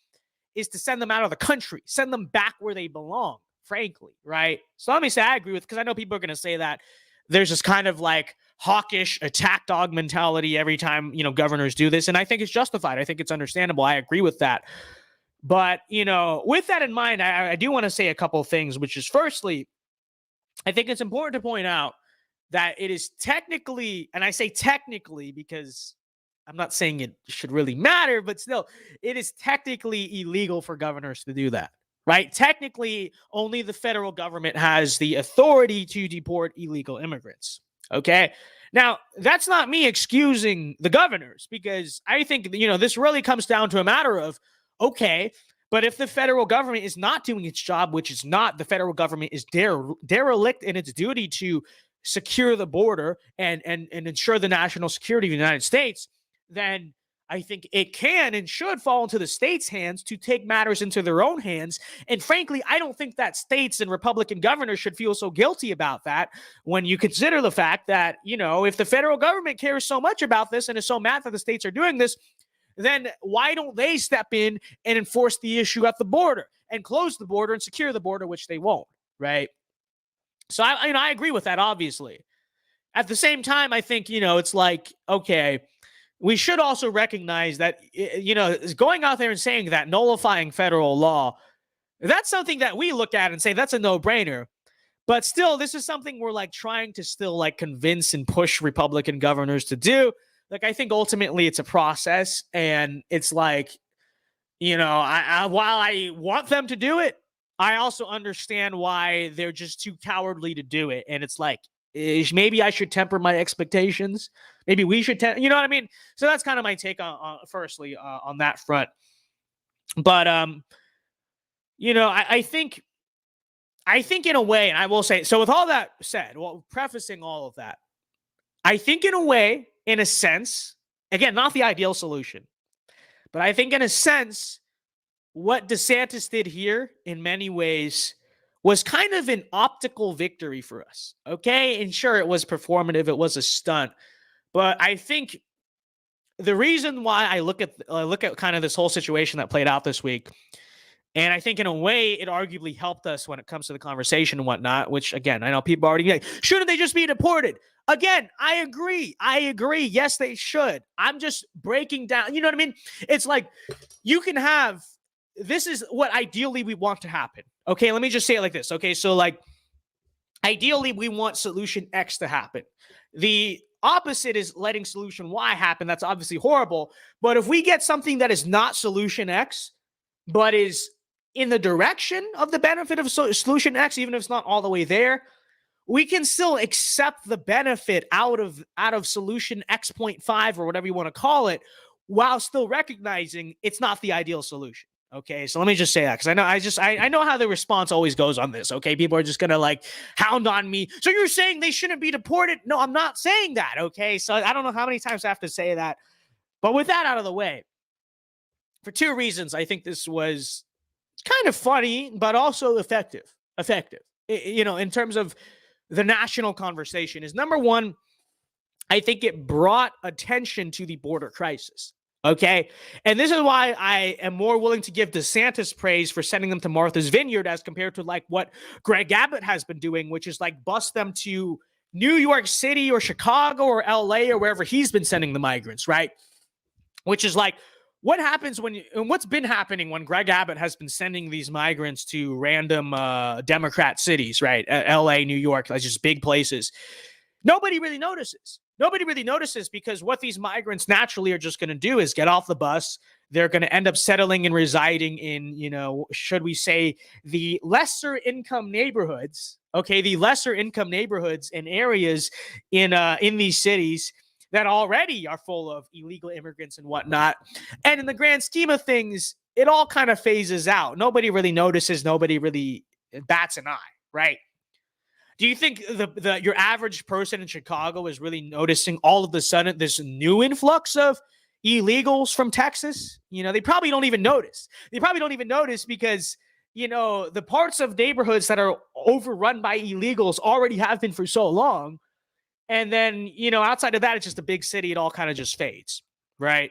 is to send them out of the country, send them back where they belong, frankly, right? So let me say I agree with, because I know people are going to say that there's this kind of like hawkish attack dog mentality every time, governors do this. And I think it's justified. I think it's understandable. I agree with that. But, with that in mind, I do want to say a couple of things, which is firstly, I think it's important to point out that it is technically, and I say technically because I'm not saying it should really matter, but still, it is technically illegal for governors to do that, right? Technically, only the federal government has the authority to deport illegal immigrants, okay? Now, that's not me excusing the governors, because I think, this really comes down to a matter of, okay, but if the federal government is not doing its job, which is not, the federal government is derelict in its duty to secure the border and ensure the national security of the United States, then I think it can and should fall into the states' hands to take matters into their own hands. And frankly, I don't think that states and Republican governors should feel so guilty about that when you consider the fact that, if the federal government cares so much about this and is so mad that the states are doing this, then why don't they step in and enforce the issue at the border and close the border and secure the border, which they won't, right? So I agree with that, obviously. At the same time, I think, it's like, okay, we should also recognize that, going out there and saying that, nullifying federal law, that's something that we look at and say that's a no-brainer. But still, this is something we're like trying to still like convince and push Republican governors to do. Like, I think ultimately it's a process, and it's like, while I want them to do it, I also understand why they're just too cowardly to do it. And it's like, maybe I should temper my expectations. Maybe we should, you know what I mean? So that's kind of my take on firstly, on that front. But, I think in a way, and I will say, so with all that said, well, prefacing all of that, I think in a way, in a sense, again, not the ideal solution, but I think in a sense, what DeSantis did here in many ways was kind of an optical victory for us. Okay. And sure, it was performative. It was a stunt. But I think the reason why I look at kind of this whole situation that played out this week, and I think in a way it arguably helped us when it comes to the conversation and whatnot, which again, I know people already like, shouldn't they just be deported? Again, I agree. Yes, they should. I'm just breaking down. You know what I mean? It's like you can have, this is what ideally we want to happen. Okay, let me just say it like this. Okay, so like ideally we want solution X to happen. The opposite is letting solution Y happen. That's obviously horrible. But if we get something that is not solution X, but is in the direction of the benefit of solution X, even if it's not all the way there, we can still accept the benefit out of solution X.5 or whatever you want to call it, while still recognizing it's not the ideal solution. Okay, so let me just say that, because I know how the response always goes on this. Okay, people are just gonna like hound on me. So you're saying they shouldn't be deported? No, I'm not saying that. Okay, so I don't know how many times I have to say that, but with that out of the way, for two reasons, I think this was kind of funny, but also effective. In terms of the national conversation, is number one, I think it brought attention to the border crisis. Okay. And this is why I am more willing to give DeSantis praise for sending them to Martha's Vineyard as compared to like what Greg Abbott has been doing, which is like bus them to New York City or Chicago or LA or wherever he's been sending the migrants, right? Which is like, what happens and what's been happening when Greg Abbott has been sending these migrants to random Democrat cities, right? LA, New York, like just big places. Nobody really notices. Nobody really notices because what these migrants naturally are just going to do is get off the bus. They're going to end up settling and residing in, should we say, the lesser income neighborhoods. Okay, the lesser income neighborhoods and areas in these cities that already are full of illegal immigrants and whatnot. And in the grand scheme of things, it all kind of phases out. Nobody really notices. Nobody really bats an eye, right? Do you think your average person in Chicago is really noticing all of a sudden this new influx of illegals from Texas? They probably don't even notice. They probably don't even notice because, the parts of neighborhoods that are overrun by illegals already have been for so long. And then, outside of that, it's just a big city. It all kind of just fades, right?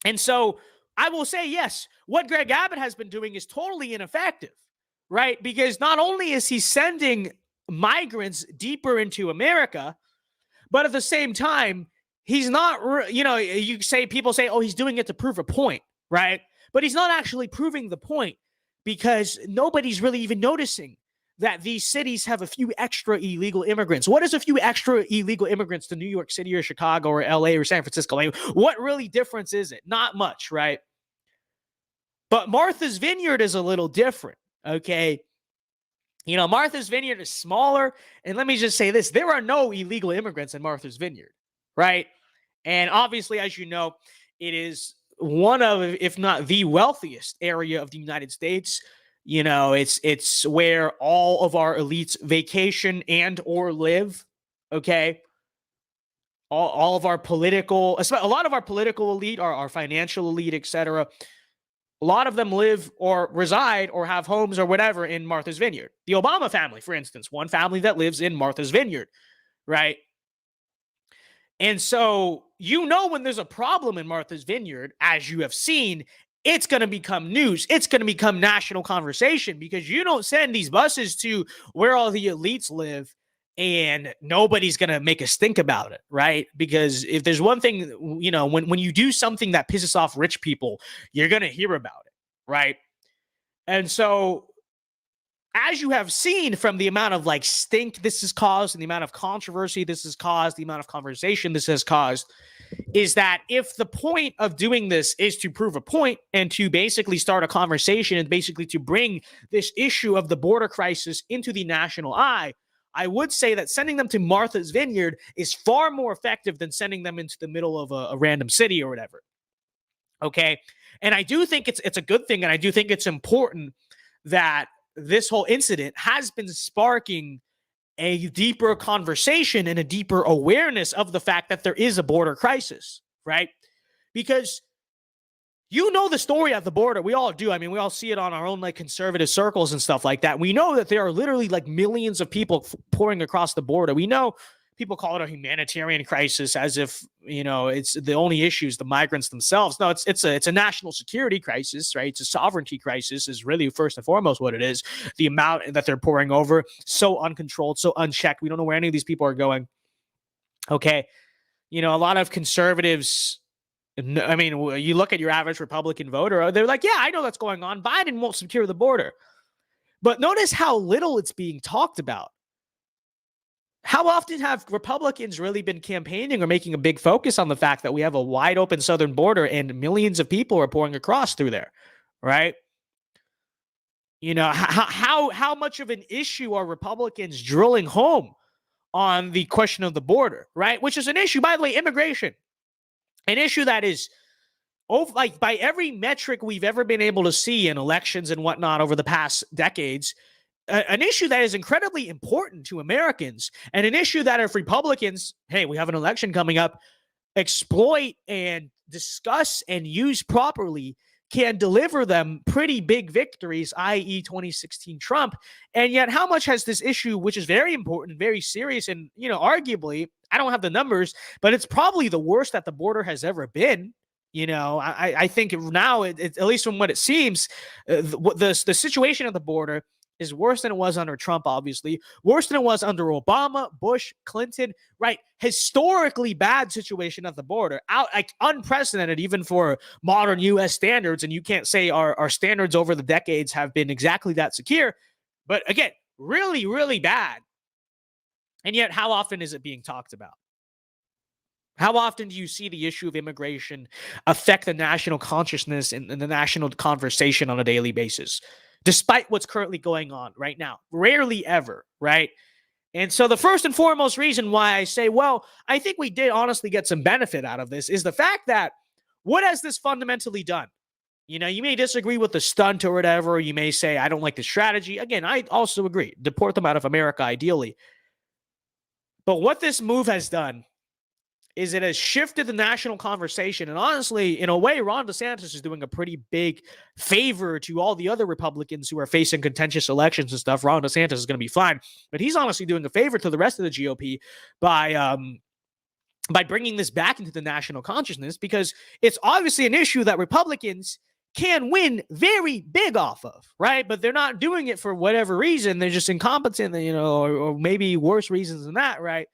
And so I will say, yes, what Greg Abbott has been doing is totally ineffective, right? Because not only is he sending migrants deeper into America, but at the same time, he's not, people say, oh, he's doing it to prove a point, right? But he's not actually proving the point because nobody's really even noticing that these cities have a few extra illegal immigrants. What is a few extra illegal immigrants to New York City or Chicago or LA or San Francisco? Like, what really difference is it? Not much, right? But Martha's Vineyard is a little different, okay? Martha's Vineyard is smaller. And let me just say this. There are no illegal immigrants in Martha's Vineyard, right? And obviously, as you know, it is one of, if not the wealthiest area of the United States. It's where all of our elites vacation and or live, okay? All of our political, a lot of our political elite, our financial elite, etc., a lot of them live or reside or have homes or whatever in Martha's Vineyard. The Obama family, for instance, one family that lives in Martha's Vineyard, right? And so, when there's a problem in Martha's Vineyard, as you have seen, it's going to become news. It's going to become national conversation because you don't send these buses to where all the elites live and nobody's going to make us think about it, right? Because if there's one thing, when you do something that pisses off rich people, you're going to hear about it, right? And so, as you have seen from the amount of stink this has caused and the amount of controversy this has caused, the amount of conversation this has caused, is that if the point of doing this is to prove a point and to basically start a conversation and basically to bring this issue of the border crisis into the national eye, I would say that sending them to Martha's Vineyard is far more effective than sending them into the middle of a random city or whatever. Okay. And I do think it's a good thing. And I do think it's important that this whole incident has been sparking a deeper conversation and a deeper awareness of the fact that there is a border crisis, right? Because the story at the border. We all do. I mean, we all see it on our own conservative circles and stuff like that. We know that there are literally millions of people pouring across the border. We know people call it a humanitarian crisis as if, it's the only issues the migrants themselves. No, it's a national security crisis, right? It's a sovereignty crisis is really first and foremost what it is. The amount that they're pouring over, so uncontrolled, so unchecked. We don't know where any of these people are going. Okay. A lot of conservatives, I mean, you look at your average Republican voter, they're like, yeah, I know that's going on. Biden won't secure the border. But notice how little it's being talked about. How often have Republicans really been campaigning or making a big focus on the fact that we have a wide open southern border and millions of people are pouring across through there, right? How much of an issue are Republicans drilling home on the question of the border, right? Which is an issue, by the way, immigration, an issue that is by every metric we've ever been able to see in elections and whatnot over the past decades, an issue that is incredibly important to Americans, and an issue that if Republicans, hey, we have an election coming up, exploit and discuss and use properly, can deliver them pretty big victories, i.e. 2016 Trump. And yet how much has this issue, which is very important, very serious, and, arguably, I don't have the numbers, but it's probably the worst that the border has ever been. I think now, at least from what it seems, the situation at the border is worse than it was under Trump, obviously, worse than it was under Obama, Bush, Clinton, right? Historically bad situation at the border, unprecedented even for modern U.S. standards. And you can't say our standards over the decades have been exactly that secure. But again, really, really bad. And yet, how often is it being talked about? How often do you see the issue of immigration affect the national consciousness and the national conversation on a daily basis, despite what's currently going on right now? Rarely ever, right? And so the first and foremost reason why I say, well, I think we did honestly get some benefit out of this is the fact that what has this fundamentally done? You may disagree with the stunt or whatever. You may say, I don't like the strategy. Again, I also agree. Deport them out of America, ideally. But what this move has done is it has shifted the national conversation. And honestly, in a way, Ron DeSantis is doing a pretty big favor to all the other Republicans who are facing contentious elections and stuff. Ron DeSantis is going to be fine. But he's honestly doing a favor to the rest of the GOP by bringing this back into the national consciousness, because it's obviously an issue that Republicans can win very big off of, right? But they're not doing it for whatever reason. They're just incompetent, or maybe worse reasons than that, right?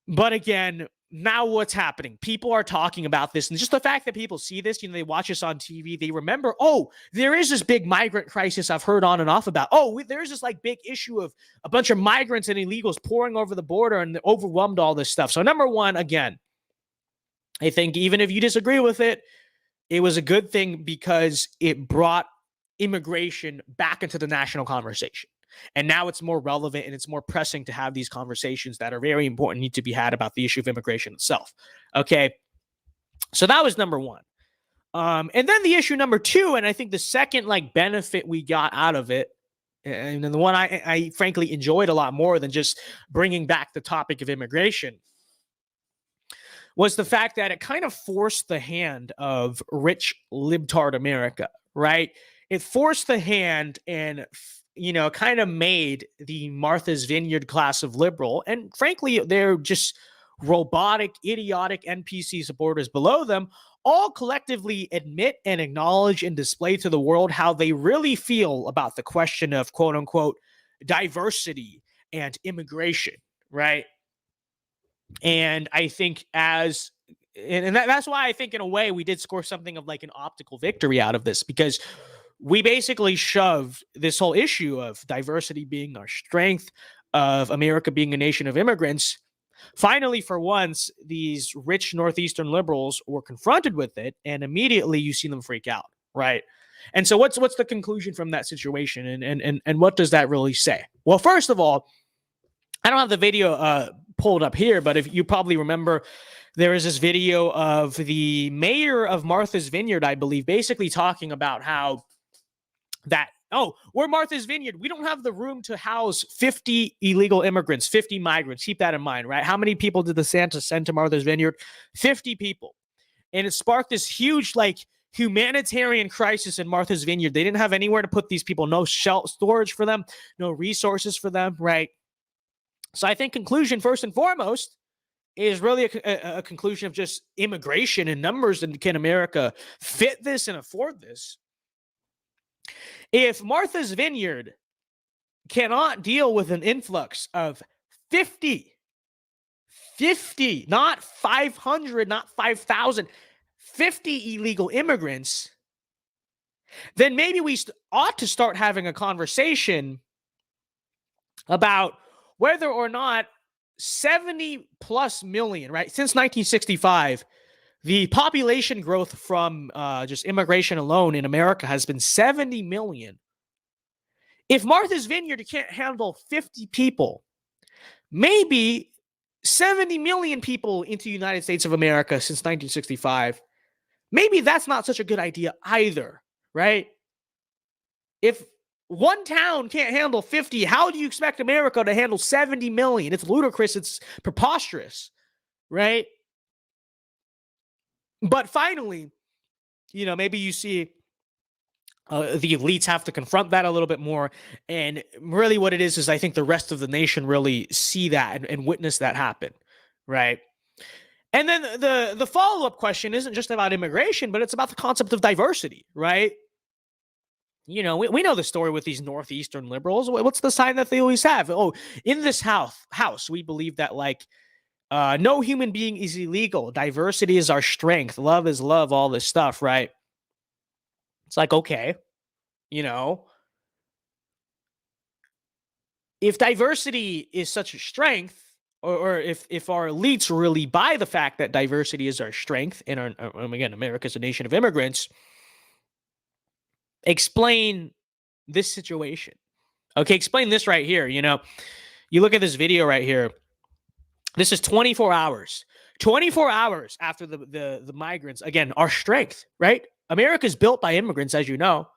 But again, now what's happening? People are talking about this. And just the fact that people see this, they watch us on TV, they remember, oh, there is this big migrant crisis I've heard on and off about. Oh, there's this like big issue of a bunch of migrants and illegals pouring over the border and overwhelmed all this stuff. So number one, again, I think even if you disagree with it, it was a good thing because it brought immigration back into the national conversation. And now it's more relevant and it's more pressing to have these conversations that are very important, need to be had about the issue of immigration itself. Okay. So that was number one. And then the issue number two, and I think the second benefit we got out of it, and the one I frankly enjoyed a lot more than just bringing back the topic of immigration, was the fact that it kind of forced the hand of rich libtard America, right? It forced the hand and kind of made the Martha's Vineyard class of liberal, and frankly, they're just robotic, idiotic NPC supporters below them, all collectively admit and acknowledge and display to the world how they really feel about the question of quote unquote diversity and immigration, right? And I think that's why I think in a way we did score something of like an optical victory out of this, because we basically shoved this whole issue of diversity being our strength, of America being a nation of immigrants. Finally, for once, these rich Northeastern liberals were confronted with it, and immediately you see them freak out, right? And so what's the conclusion from that situation, and what does that really say? Well, first of all, I don't have the video pulled up here, but if you probably remember, there is this video of the mayor of Martha's Vineyard, I believe, basically talking about how we're Martha's Vineyard. We don't have the room to house 50 illegal immigrants, 50 migrants. Keep that in mind, right? How many people did DeSantis send to Martha's Vineyard? 50 people. And it sparked this huge, humanitarian crisis in Martha's Vineyard. They didn't have anywhere to put these people, no storage for them, no resources for them, right? So I think conclusion, first and foremost, is really a conclusion of just immigration and numbers, and can America fit this and afford this? If Martha's Vineyard cannot deal with an influx of 50, not 500, not 5,000, 50 illegal immigrants, then maybe we ought to start having a conversation about whether or not 70 plus million, right? Since 1965, the population growth from just immigration alone in America has been 70 million. If Martha's Vineyard can't handle 50 people, maybe 70 million people into the United States of America since 1965, maybe that's not such a good idea either, right? If one town can't handle 50, how do you expect America to handle 70 million? It's ludicrous. It's preposterous, right? But finally, maybe you see the elites have to confront that a little bit more. And really what it is I think the rest of the nation really see that and witness that happen, right? And then the follow-up question isn't just about immigration, but it's about the concept of diversity, right? We know the story with these Northeastern liberals. What's the sign that they always have? Oh, in this house, we believe that no human being is illegal. Diversity is our strength. Love is love, all this stuff, right? It's like, okay, if diversity is such a strength, or if our elites really buy the fact that diversity is our strength, and again, America's a nation of immigrants, explain this situation. Okay, explain this right here. You look at this video right here. This is 24 hours. 24 hours after the migrants, again, our strength, right? America's built by immigrants, as you know.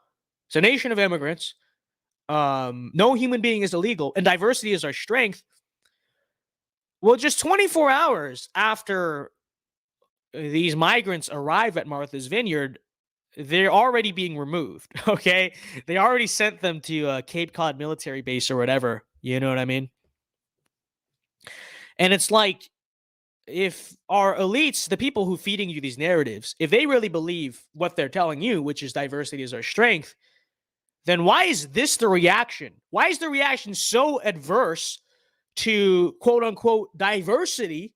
It's a nation of immigrants. No human being is illegal, and diversity is our strength. Well, just 24 hours after these migrants arrive at Martha's Vineyard, they're already being removed, okay? They already sent them to Cape Cod military base or whatever, you know what I mean? And it's like, if our elites, the people who feeding you these narratives, if they really believe what they're telling you, which is diversity is our strength, then why is this the reaction? Why is the reaction so adverse to quote unquote diversity?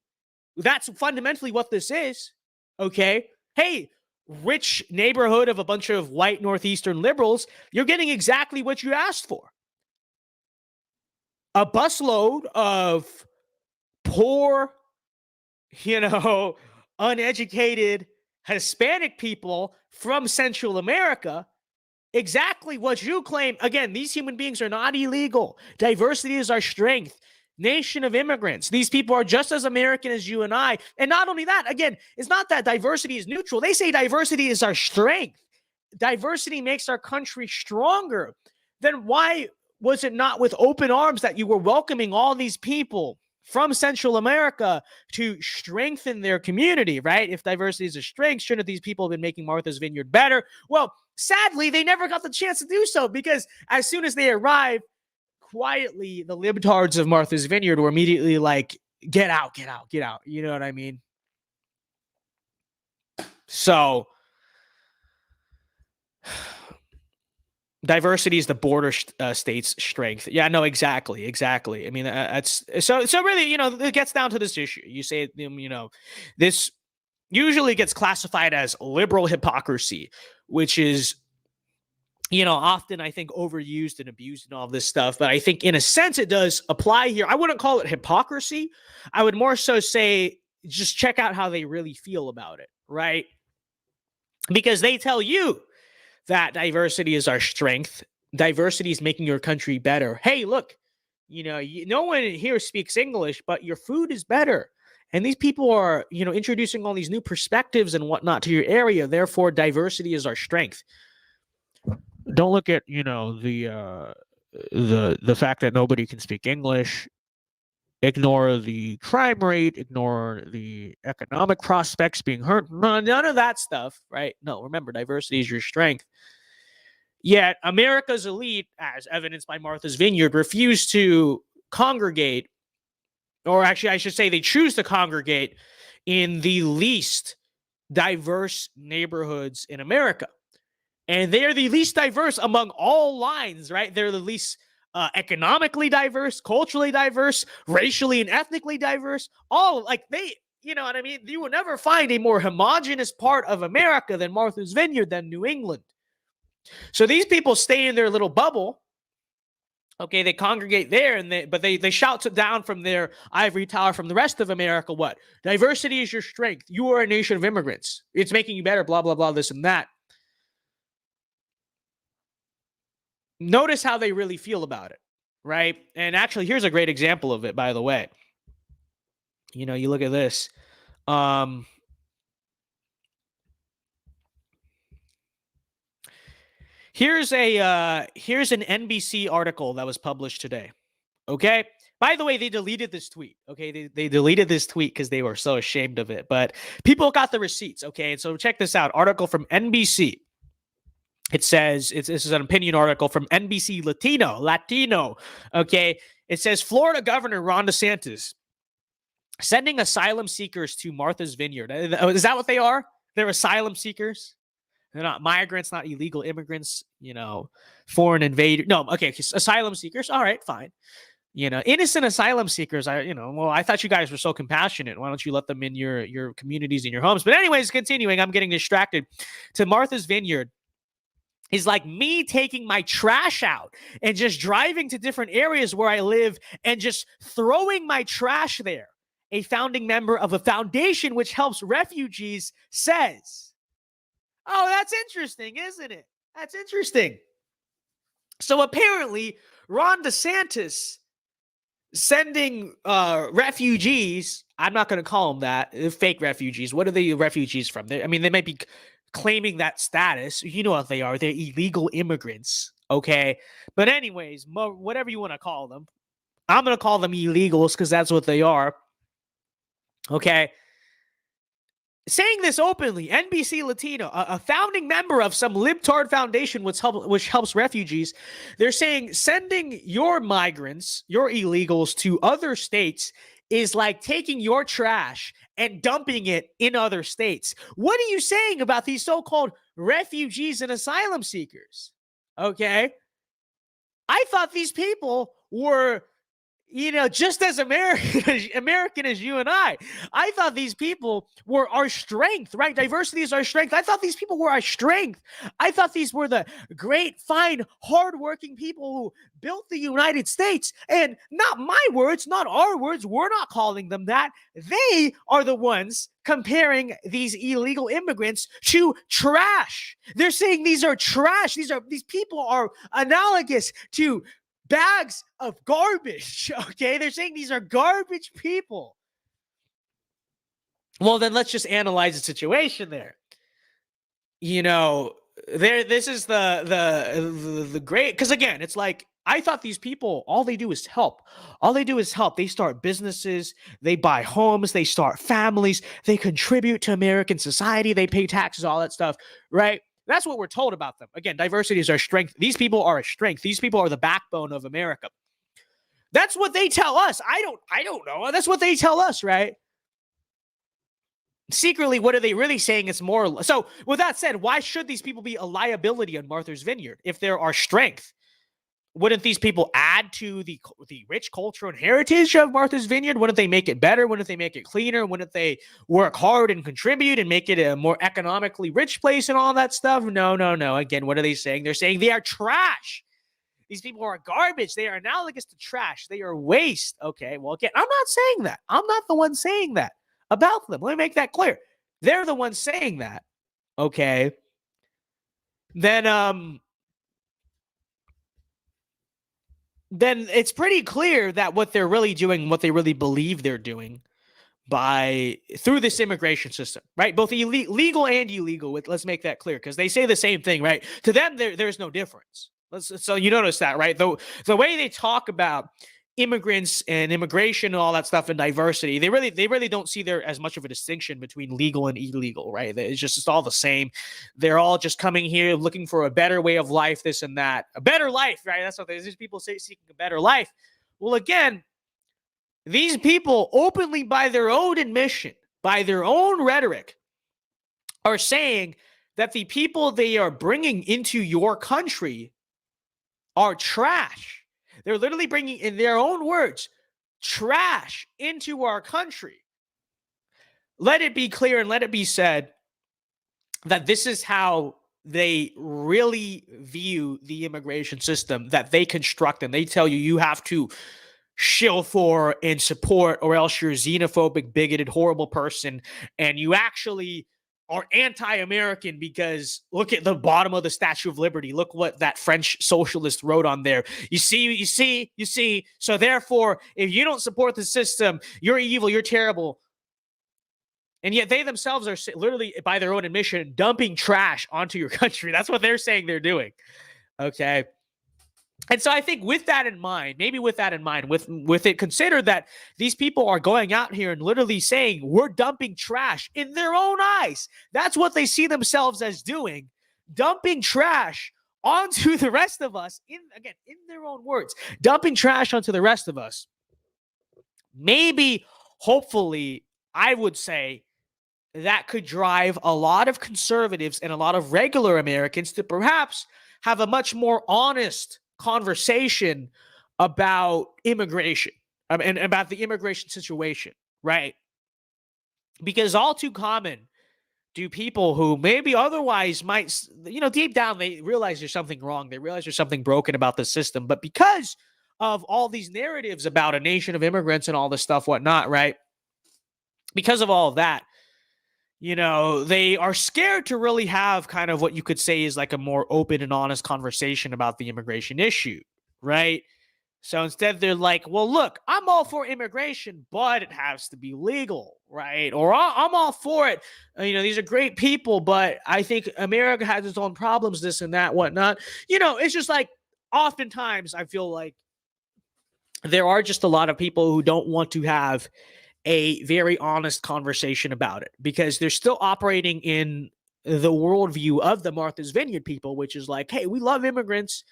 That's fundamentally what this is. Okay. Hey, rich neighborhood of a bunch of white Northeastern liberals, you're getting exactly what you asked for. A busload of poor, uneducated Hispanic people from Central America. Exactly what you claim. Again, these human beings are not illegal. Diversity is our strength. Nation of immigrants. These people are just as American as you and I. And not only that, again, it's not that diversity is neutral. They say diversity is our strength. Diversity makes our country stronger. Then why was it not with open arms that you were welcoming all these people from Central America to strengthen their community, right? If diversity is a strength, shouldn't these people have been making Martha's Vineyard better? Well, sadly, they never got the chance to do so, because as soon as they arrived, quietly, the libtards of Martha's Vineyard were immediately like, get out, get out, get out. You know what I mean? So, diversity is the border state's strength. Yeah, no, exactly. I mean, that's so really, it gets down to this issue. You say, this usually gets classified as liberal hypocrisy, which is, often I think overused and abused and all this stuff. But I think in a sense it does apply here. I wouldn't call it hypocrisy. I would more so say, just check out how they really feel about it, right? Because they tell you that diversity is our strength. Diversity is making your country better. Hey, look, no one here speaks English, but your food is better. And these people are, introducing all these new perspectives and whatnot to your area. Therefore, diversity is our strength. Don't look at, the fact that nobody can speak English. Ignore the crime rate. Ignore the economic prospects being hurt. None of that stuff, right? No, remember, diversity is your strength. Yet America's elite, as evidenced by Martha's Vineyard, refuse to congregate, or actually I should say they choose to congregate in the least diverse neighborhoods in America. And they're the least diverse among all lines, right? They're the least economically diverse, culturally diverse, racially and ethnically diverse. All like they, you know what I mean? You will never find a more homogenous part of America than Martha's Vineyard, than New England. So these people stay in their little bubble. Okay, they congregate there, but they shout down from their ivory tower from the rest of America. What? Diversity is your strength. You are a nation of immigrants. It's making you better, blah, blah, blah, this and that. Notice how they really feel about it, right? And actually, here's a great example of it, by the way. You look at this. Here's an NBC article that was published today. Okay. By the way, they deleted this tweet. Okay. They deleted this tweet because they were so ashamed of it. But people got the receipts. Okay. And so check this out. Article from NBC. It says, this is an opinion article from NBC Latino. Okay. It says Florida Governor Ron DeSantis sending asylum seekers to Martha's Vineyard. Is that what they are? They're asylum seekers. They're not migrants, not illegal immigrants, foreign invaders. No, okay, asylum seekers. All right, fine. Innocent asylum seekers. I thought you guys were so compassionate. Why don't you let them in your communities and your homes? But anyways, continuing, I'm getting distracted. To Martha's Vineyard. is like me taking my trash out and just driving to different areas where I live and just throwing my trash there. A founding member of a foundation which helps refugees says. Oh, that's interesting, isn't it? That's interesting. So apparently, Ron DeSantis sending refugees, I'm not going to call them that, fake refugees. What are the refugees from? I mean, they might be claiming that status. You know what they are. They're illegal immigrants, okay? But anyways, whatever you want to call them, I'm going to call them illegals because that's what they are, okay? Saying this openly, NBC Latino, a founding member of some libtard foundation which helps refugees, they're saying sending your migrants, your illegals to other states is like taking your trash and dumping it in other states. What are you saying about these so-called refugees and asylum seekers? Okay. I thought these people were just as American as you and I. I thought these people were our strength, right? Diversity is our strength. I thought these people were our strength. I thought these were the great, fine, hardworking people who built the United States. And not my words, not our words. We're not calling them that. They are the ones comparing these illegal immigrants to trash. They're saying these are trash. These people are analogous to bags of garbage, okay? They're saying these are garbage people. Well, then let's just analyze the situation there. This is the great, because again, it's like, I thought these people, all they do is help. All they do is help. They start businesses, they buy homes, they start families, they contribute to American society, they pay taxes, all that stuff, right? That's what we're told about them. Again, diversity is our strength. These people are a strength. These people are the backbone of America. That's what they tell us. I don't know. That's what they tell us, right? Secretly, what are they really saying? It's more. So with that said, why should these people be a liability on Martha's Vineyard if they're our strength? Wouldn't these people add to the rich culture and heritage of Martha's Vineyard? Wouldn't they make it better? Wouldn't they make it cleaner? Wouldn't they work hard and contribute and make it a more economically rich place and all that stuff? No. Again, what are they saying? They're saying they are trash. These people are garbage. They are analogous to trash. They are waste. Okay, well, again, I'm not saying that. I'm not the one saying that about them. Let me make that clear. They're the ones saying that. Okay. Then it's pretty clear that what they're really doing, what they really believe they're doing through this immigration system, right? Both legal and illegal. Let's make that clear, because they say the same thing, right? To them, there's no difference. So you notice that, right? The way they talk about immigrants and immigration and all that stuff and diversity, they really don't see there as much of a distinction between legal and illegal, right? It's all the same. They're all just coming here looking for a better way of life, this and that, a better life, right? That's what these people say, seeking a better life. Well, again, these people openly, by their own admission, by their own rhetoric, are saying that the people they are bringing into your country are trash. They're literally bringing, in their own words, trash into our country. Let it be clear and let it be said that this is how they really view the immigration system that they construct, and they tell you have to shill for and support, or else you're a xenophobic, bigoted, horrible person, and you actually are anti-American because look at the bottom of the Statue of Liberty. Look what that French socialist wrote on there. You see. So therefore, if you don't support the system, you're evil, you're terrible. And yet they themselves are literally, by their own admission, dumping trash onto your country. That's what they're saying they're doing. Okay. And so I think with that in mind, with it considered that these people are going out here and literally saying we're dumping trash in their own eyes. That's what they see themselves as doing, dumping trash onto the rest of us, in their own words, dumping trash onto the rest of us. Maybe, hopefully, I would say that could drive a lot of conservatives and a lot of regular Americans to perhaps have a much more honest conversation about immigration and about the immigration situation, right? Because all too common, do people who maybe otherwise might, deep down, they realize there's something wrong. They realize there's something broken about the system. But because of all these narratives about a nation of immigrants and all this stuff, whatnot, right? Because of all of that, they are scared to really have kind of what you could say is like a more open and honest conversation about the immigration issue, right? So instead, they're like, well, look, I'm all for immigration, but it has to be legal, right? Or I'm all for it. These are great people, but I think America has its own problems, this and that, whatnot. It's just like oftentimes I feel like there are just a lot of people who don't want to have a very honest conversation about it because they're still operating in the worldview of the Martha's Vineyard people, which is like, hey, we love immigrants.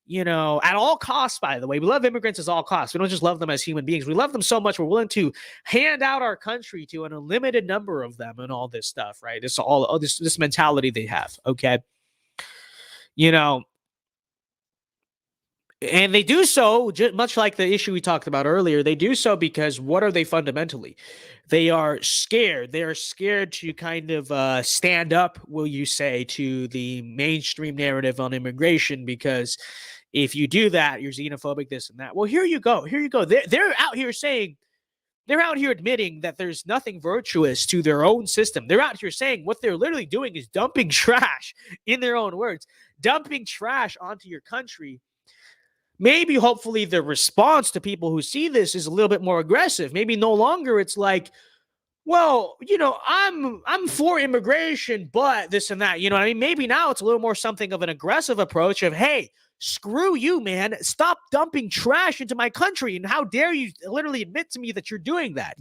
At all costs, by the way. We love immigrants at all costs. We don't just love them as human beings. We love them so much we're willing to hand out our country to an unlimited number of them and all this stuff, right? This mentality they have, okay? And they do so, much like the issue we talked about earlier, they do so because what are they fundamentally? They are scared. They are scared to kind of stand up, will you say, to the mainstream narrative on immigration because if you do that, you're xenophobic, this and that. Well, here you go. Here you go. They're out here saying, they're out here admitting that there's nothing virtuous to their own system. They're out here saying what they're literally doing is dumping trash, in their own words, dumping trash onto your country. Maybe, hopefully, the response to people who see this is a little bit more aggressive. Maybe no longer it's like, well, I'm for immigration, but this and that. I mean? Maybe now it's a little more something of an aggressive approach of, hey, screw you, man. Stop dumping trash into my country. And how dare you literally admit to me that you're doing that,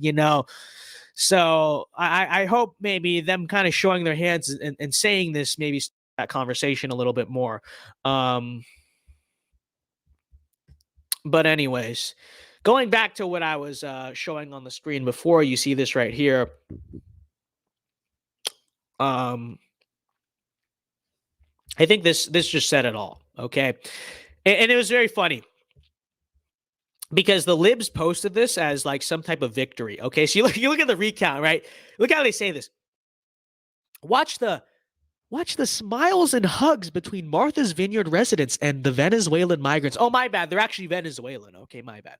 So I hope maybe them kind of showing their hands and saying this, maybe that conversation a little bit more. But anyways, going back to what I was showing on the screen before, you see this right here. I think this just said it all, okay? And it was very funny because the libs posted this as like some type of victory, okay? So you look at the recount, right? Look how they say this. Watch the smiles and hugs between Martha's Vineyard residents and the Venezuelan migrants. Oh, my bad. They're actually Venezuelan. Okay, my bad.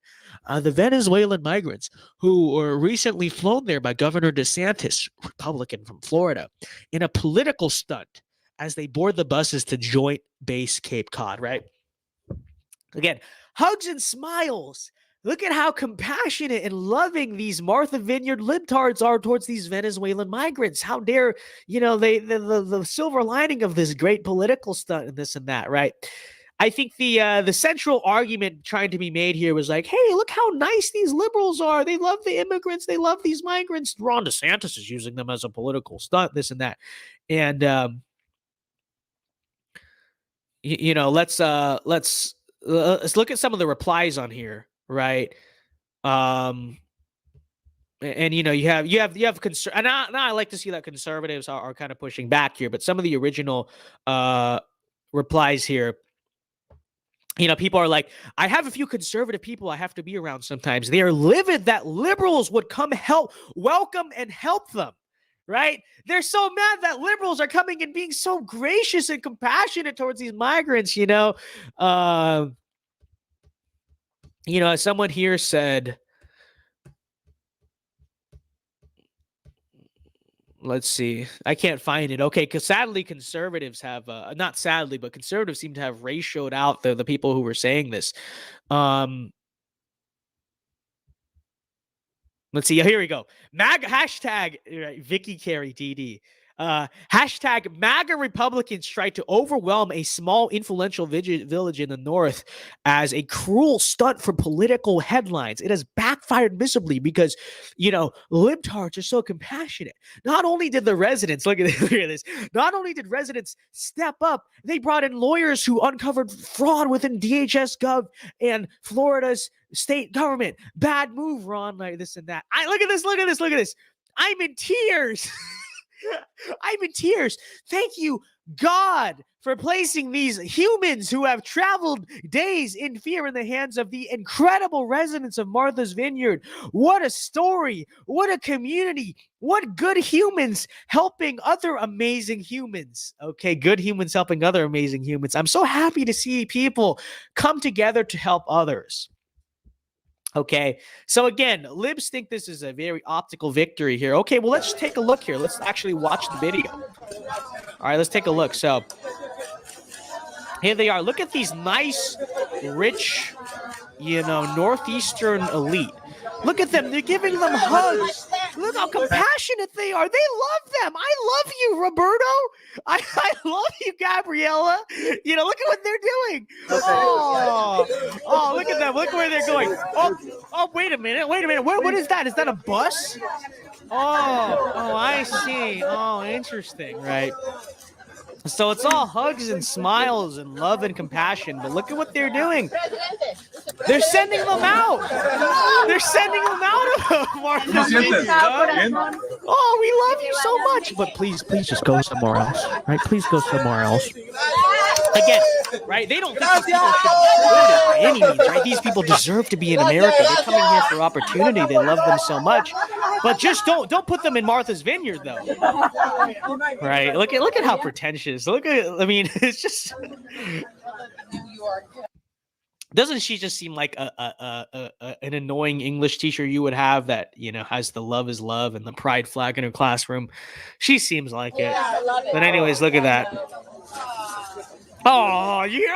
The Venezuelan migrants who were recently flown there by Governor DeSantis, Republican from Florida, in a political stunt as they board the buses to Joint Base Cape Cod, right? Again, hugs and smiles. Look at how compassionate and loving these Martha Vineyard libtards are towards these Venezuelan migrants. How dare, the silver lining of this great political stunt and this and that, right? I think the central argument trying to be made here was like, hey, look how nice these liberals are. They love the immigrants. They love these migrants. Ron DeSantis is using them as a political stunt, this and that. And, let's look at some of the replies on here. Right. And you have and now I like to see that conservatives are kind of pushing back here, but some of the original replies here, people are like, I have a few conservative people I have to be around sometimes. They are livid that liberals would come welcome and help them. Right? They're so mad that liberals are coming and being so gracious and compassionate towards these migrants, as someone here said, let's see, I can't find it. Okay, because sadly, conservatives have, not sadly, but conservatives seem to have ratioed out the people who were saying this. Let's see. Here we go. Hashtag Vicky Carey DD. Hashtag MAGA Republicans tried to overwhelm a small influential village in the north as a cruel stunt for political headlines. It has backfired miserably because, libtards are so compassionate. Not only did the residents, look at this, not only did residents step up, they brought in lawyers who uncovered fraud within DHS Gov and Florida's state government. Bad move, Ron, like this and that. Look at this. I'm in tears. I'm in tears. Thank you, God, for placing these humans who have traveled days in fear in the hands of the incredible residents of Martha's Vineyard. What a story. What a community. What good humans helping other amazing humans. Okay, good humans helping other amazing humans. I'm so happy to see people come together to help others. Okay, so again, libs think this is a very optical victory here. Okay, well, let's take a look here. Let's actually watch the video. All right, let's take a look. So here they are. Look at these nice, rich, Northeastern elite. Look at them. They're giving them hugs. Look how compassionate they are. They love them. I love you, Roberto. I love you, Gabriella. Look at what they're doing. Oh, look at them. Look where they're going. Oh, wait a minute. What is that? Is that a bus? Oh, I see. Oh, interesting. Right. So it's all hugs and smiles and love and compassion. But look at what they're doing. They're sending them out. They're sending them out of Martha's Vineyard. Oh, we love you so much. But please just go somewhere else. Right? Please go somewhere else. Again, right? They don't think these people should be deported by any means, right? These people deserve to be in America. They're coming here for opportunity. They love them so much. But just don't put them in Martha's Vineyard, though. Right? Look at how pretentious. It's just. Doesn't she just seem like an annoying English teacher you would have that has the love is love and the pride flag in her classroom? She seems like it. But anyways, look at that. Oh, you're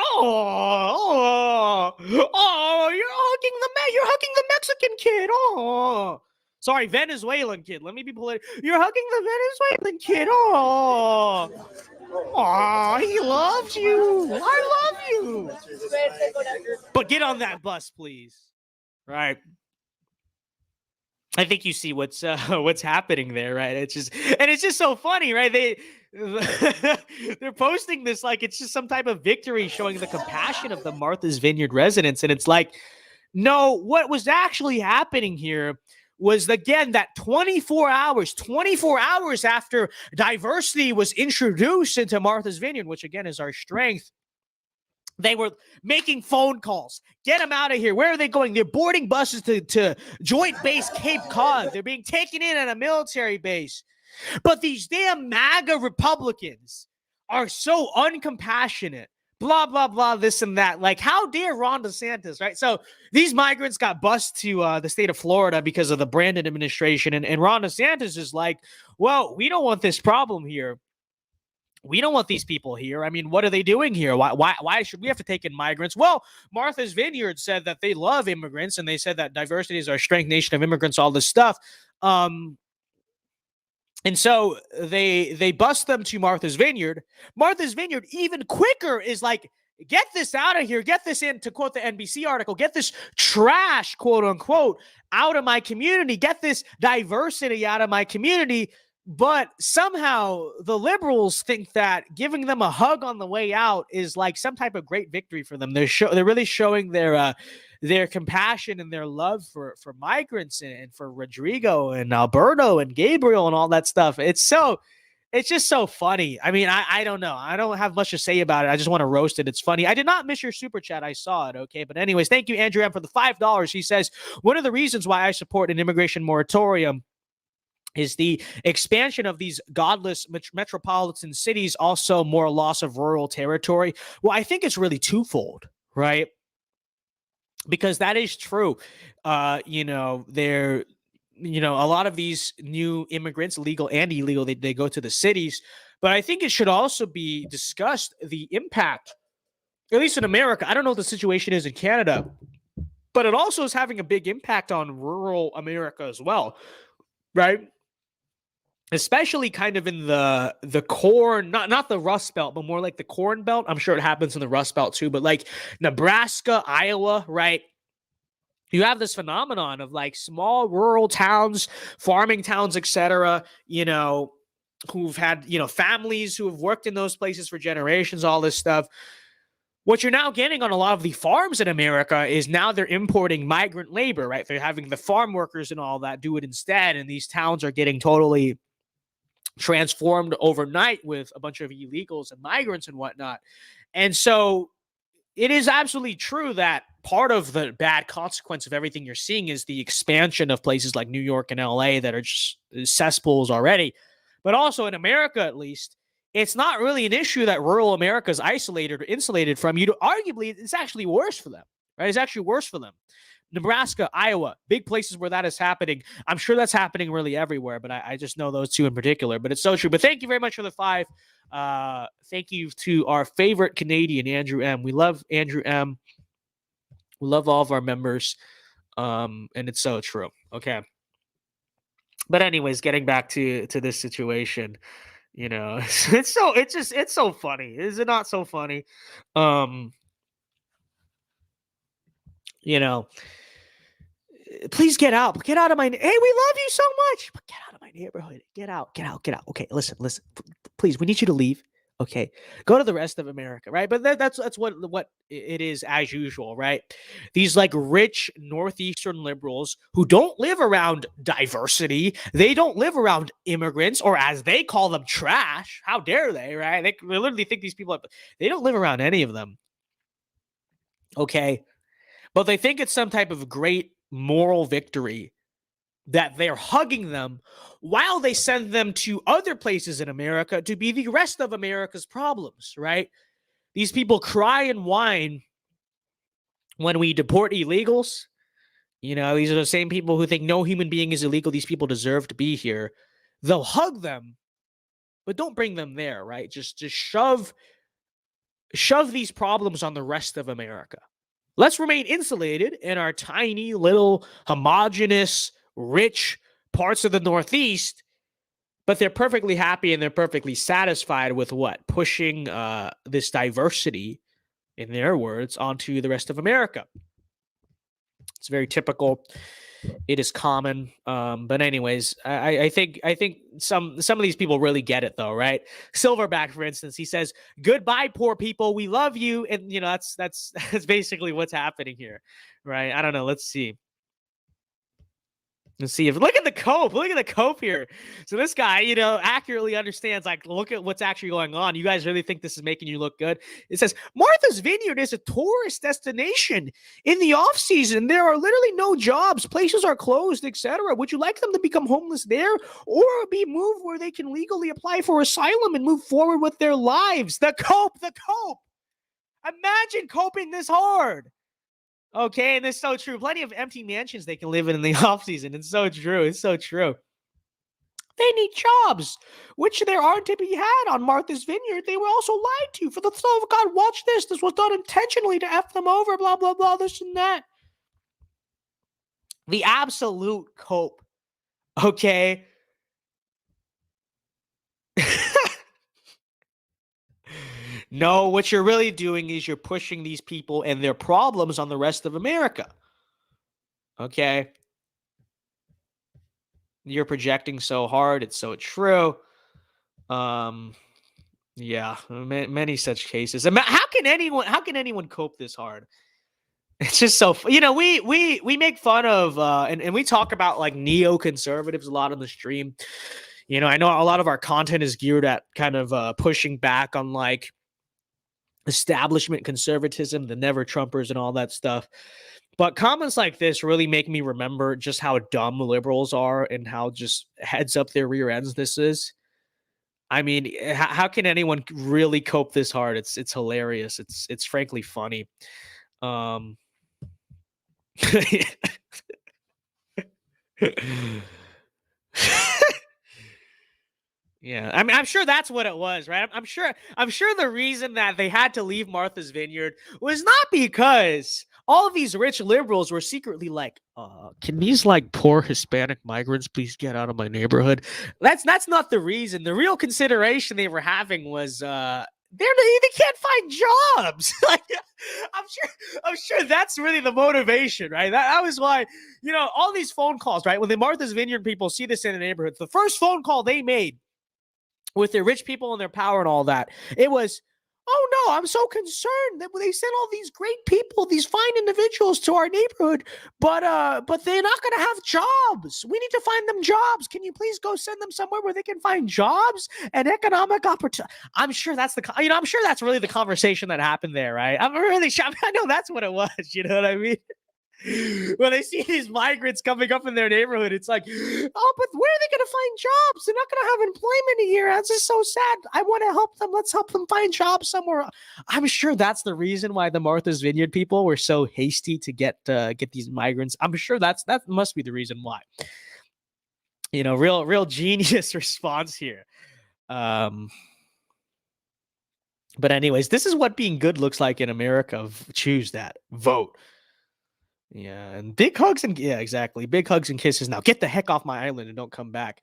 hugging the Mexican kid. Oh. Sorry, Venezuelan kid. Let me be polite. You're hugging the Venezuelan kid. Oh, he loves you. I love you. But get on that bus, please. Right. I think you see what's happening there, right? It's just so funny, right? They're posting this like it's just some type of victory, showing the compassion of the Martha's Vineyard residents, and it's like, no, what was actually happening here was, again, that 24 hours after diversity was introduced into Martha's Vineyard, which again is our strength, they were making phone calls. Get them out of here. Where are they going? They're boarding buses to Joint Base Cape Cod. They're being taken in at a military base. But these damn MAGA Republicans are so uncompassionate. Blah, blah, blah, this and that. Like, how dare Ron DeSantis, right? So these migrants got bused to the state of Florida because of the Brandon administration. And Ron DeSantis is like, well, we don't want this problem here. We don't want these people here. I mean, what are they doing here? Why should we have to take in migrants? Well, Martha's Vineyard said that they love immigrants, and they said that diversity is our strength, nation of immigrants, all this stuff. And so they bust them to Martha's Vineyard. Martha's Vineyard, even quicker, is like, get this out of here. Get this in, to quote the NBC article, get this trash, quote unquote, out of my community. Get this diversity out of my community. But somehow the liberals think that giving them a hug on the way out is like some type of great victory for them. They're really showing their compassion and their love for migrants and for Rodrigo and Alberto and Gabriel and all that stuff. It's just so funny. I mean, I don't know. I don't have much to say about it. I just want to roast it. It's funny. I did not miss your super chat. I saw it. Okay. But anyways, thank you, Andrew M, for the $5. He says, one of the reasons why I support an immigration moratorium is the expansion of these godless metropolitan cities, also more loss of rural territory. Well, I think it's really twofold, right? Because that is true. A lot of these new immigrants, legal and illegal, they go to the cities. But I think it should also be discussed the impact, at least in America. I don't know what the situation is in Canada, but it also is having a big impact on rural America as well, right? Especially kind of in the corn, not the Rust Belt, but more like the Corn Belt. I'm sure it happens in the Rust Belt too, but like Nebraska, Iowa, right? You have this phenomenon of like small rural towns, farming towns, etc., who've had, families who have worked in those places for generations, all this stuff. What you're now getting on a lot of the farms in America is now they're importing migrant labor, right? They're having the farm workers and all that do it instead. And these towns are getting totally transformed overnight with a bunch of illegals and migrants and whatnot. And so it is absolutely true that part of the bad consequence of everything you're seeing is the expansion of places like New York and LA that are just cesspools already. But also in America, at least, it's not really an issue that rural America is isolated or insulated from. Arguably, it's actually worse for them, right? It's actually worse for them. Nebraska, Iowa, big places where that is happening. I'm sure that's happening really everywhere, but I just know those two in particular. But it's so true. But thank you very much for the 5. Thank you to our favorite Canadian, Andrew M. We love Andrew M. We love all of our members. And it's so true. Okay. But anyways, getting back to this situation, it's so funny. Is it not so funny? Please get out. Get out of my. Hey, we love you so much. But get out of my neighborhood. Get out. Okay, listen. Please, we need you to leave. Okay, go to the rest of America, right? But that's what it is as usual, right? These like rich northeastern liberals who don't live around diversity, they don't live around immigrants, or as they call them, trash. How dare they, right? They literally think these people they don't live around any of them. Okay, but they think it's some type of great moral victory that they're hugging them while they send them to other places in America to be the rest of America's problems, right? These people cry and whine when we deport illegals. These are the same people who think no human being is illegal. These people deserve to be here. They'll hug them, but don't bring them there, right? Just shove these problems on the rest of America. Let's remain insulated in our tiny little homogenous rich parts of the Northeast, but they're perfectly happy and they're perfectly satisfied with what? Pushing this diversity, in their words, onto the rest of America. It's very typical. It is common. But anyways, I think some of these people really get it though, right? Silverback, for instance, he says, "Goodbye, poor people. We love you." And that's basically what's happening here, right? I don't know. Let's see. Let's see if look at the cope here. So this guy, accurately understands, like, look at what's actually going on. You guys really think this is making you look good? It says Martha's Vineyard is a tourist destination. In the off season, there are literally no jobs. Places are closed, etc. Would you like them to become homeless there or be moved where they can legally apply for asylum and move forward with their lives? The cope. Imagine coping this hard. Okay, and it's so true. Plenty of empty mansions they can live in the off season. It's so true. They need jobs, which there aren't to be had on Martha's Vineyard. They were also lied to. For the love of God, watch this. This was done intentionally to F them over, blah, blah, blah, this and that. The absolute cope. Okay. No, what you're really doing is you're pushing these people and their problems on the rest of America. Okay? You're projecting so hard. It's so true. Yeah, many such cases. How can anyone cope this hard? It's just so, we make fun of, and we talk about like neoconservatives a lot on the stream. I know a lot of our content is geared at kind of pushing back on like establishment conservatism, the never Trumpers and all that stuff. But comments like this really make me remember just how dumb liberals are and how just heads up their rear ends this is. I mean, how can anyone really cope this hard? It's hilarious. It's frankly funny. Yeah, I mean, I'm sure that's what it was, right? I'm sure the reason that they had to leave Martha's Vineyard was not because all of these rich liberals were secretly like, can these like poor Hispanic migrants please get out of my neighborhood? That's not the reason. The real consideration they were having was they can't find jobs. Like, I'm sure that's really the motivation, right? That was why, all these phone calls, right? When the Martha's Vineyard people see this in the neighborhood, the first phone call they made with their rich people and their power and all that, it was, Oh no, I'm so concerned that they sent all these great people, these fine individuals to our neighborhood, but they're not going to have jobs. We need to find them jobs. Can you please go send them somewhere where they can find jobs and economic opportunity? I'm sure that's I'm sure that's really the conversation that happened there, right? I'm really sure. I know that's what it was. You know what I mean? When they see these migrants coming up in their neighborhood, it's like, oh, but where are they going to find jobs? They're not going to have employment here. That's just so sad. I want to help them. Let's help them find jobs somewhere. I'm sure that's the reason why the Martha's Vineyard people were so hasty to get these migrants. I'm sure that must be the reason why. Real genius response here. But anyways, this is what being good looks like in America. Choose that. Vote. Yeah, and big hugs and exactly. Big hugs and kisses. Now get the heck off my island and don't come back.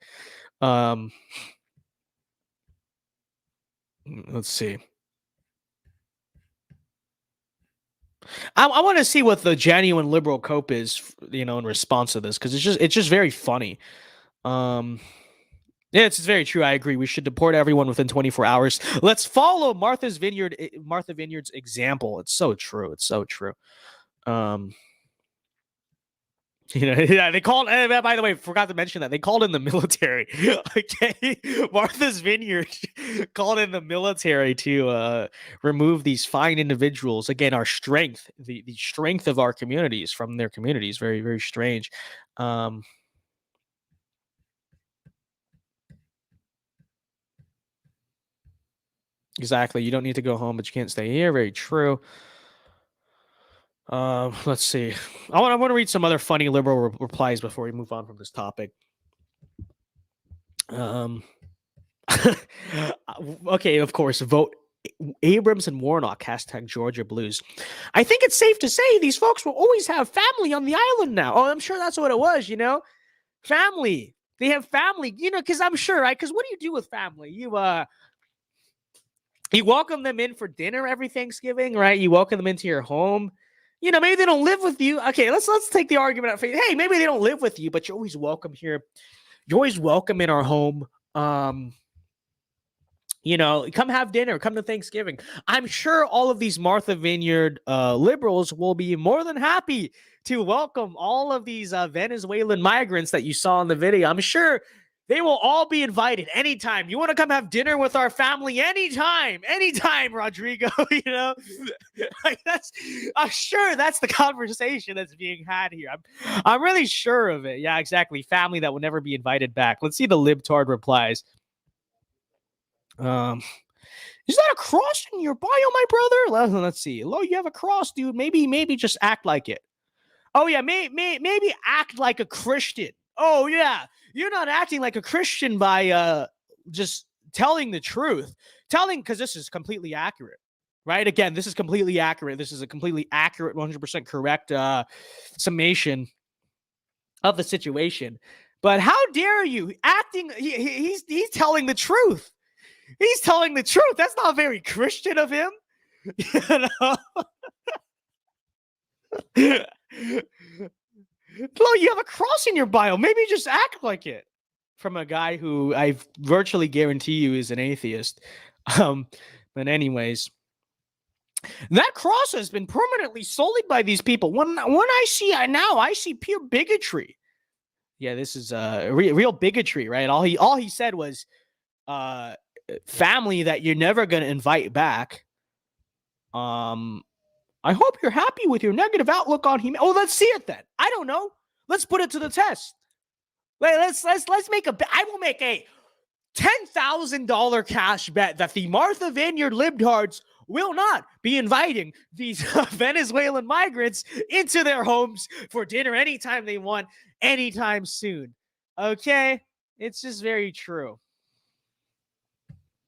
Let's see. I want to see what the genuine liberal cope is, in response to this, because it's just very funny. Yeah, it's very true. I agree. We should deport everyone within 24 hours. Let's follow Martha Vineyard's example. It's so true. It's so true. Yeah, they called. By the way, forgot to mention that they called in the military. Okay, Martha's Vineyard called in the military to remove these fine individuals. Again, our strength, the strength of our communities from their communities. Very, very strange. Exactly. You don't need to go home, but you can't stay here. Very true. Let's see. I want to read some other funny liberal replies before we move on from this topic. Okay, of course, vote Abrams and Warnock, hashtag Georgia Blues. I think it's safe to say these folks will always have family on the island now. Oh, I'm sure that's what it was, family. They have family, because I'm sure, right? Because what do you do with family? You welcome them in for dinner every Thanksgiving, right? You welcome them into your home. Maybe they don't live with you. Okay, let's take the argument out for you. Hey, maybe they don't live with you, but you're always welcome here. You're always welcome in our home. Come have dinner, come to Thanksgiving. I'm sure all of these Martha Vineyard liberals will be more than happy to welcome all of these Venezuelan migrants that you saw in the video. I'm sure they will all be invited anytime. You want to come have dinner with our family anytime, Rodrigo, I'm sure that's the conversation that's being had here. I'm really sure of it. Yeah, exactly. Family that will never be invited back. Let's see the libtard replies. Is that a cross in your bio, my brother? Let's see. Oh, you have a cross, dude. Maybe just act like it. Oh yeah, maybe act like a Christian. Oh yeah, you're not acting like a Christian by just telling the truth. Because this is completely accurate, right? Again, this is completely accurate. This is a completely accurate, 100% correct summation of the situation. But how dare you acting? He's telling the truth. He's telling the truth. That's not very Christian of him. Flo, you have a cross in your bio. Maybe just act like it. From a guy who I virtually guarantee you is an atheist. But anyways, that cross has been permanently sullied by these people. When I see it now, I see pure bigotry. Yeah, this is real bigotry, right? All he said was family that you're never going to invite back. I hope you're happy with your negative outlook on humanity. Oh, let's see it then. I don't know. Let's put it to the test. Let's make I will make a $10,000 cash bet that the Martha Vineyard libtards will not be inviting these Venezuelan migrants into their homes for dinner anytime they want, anytime soon. Okay? It's just very true.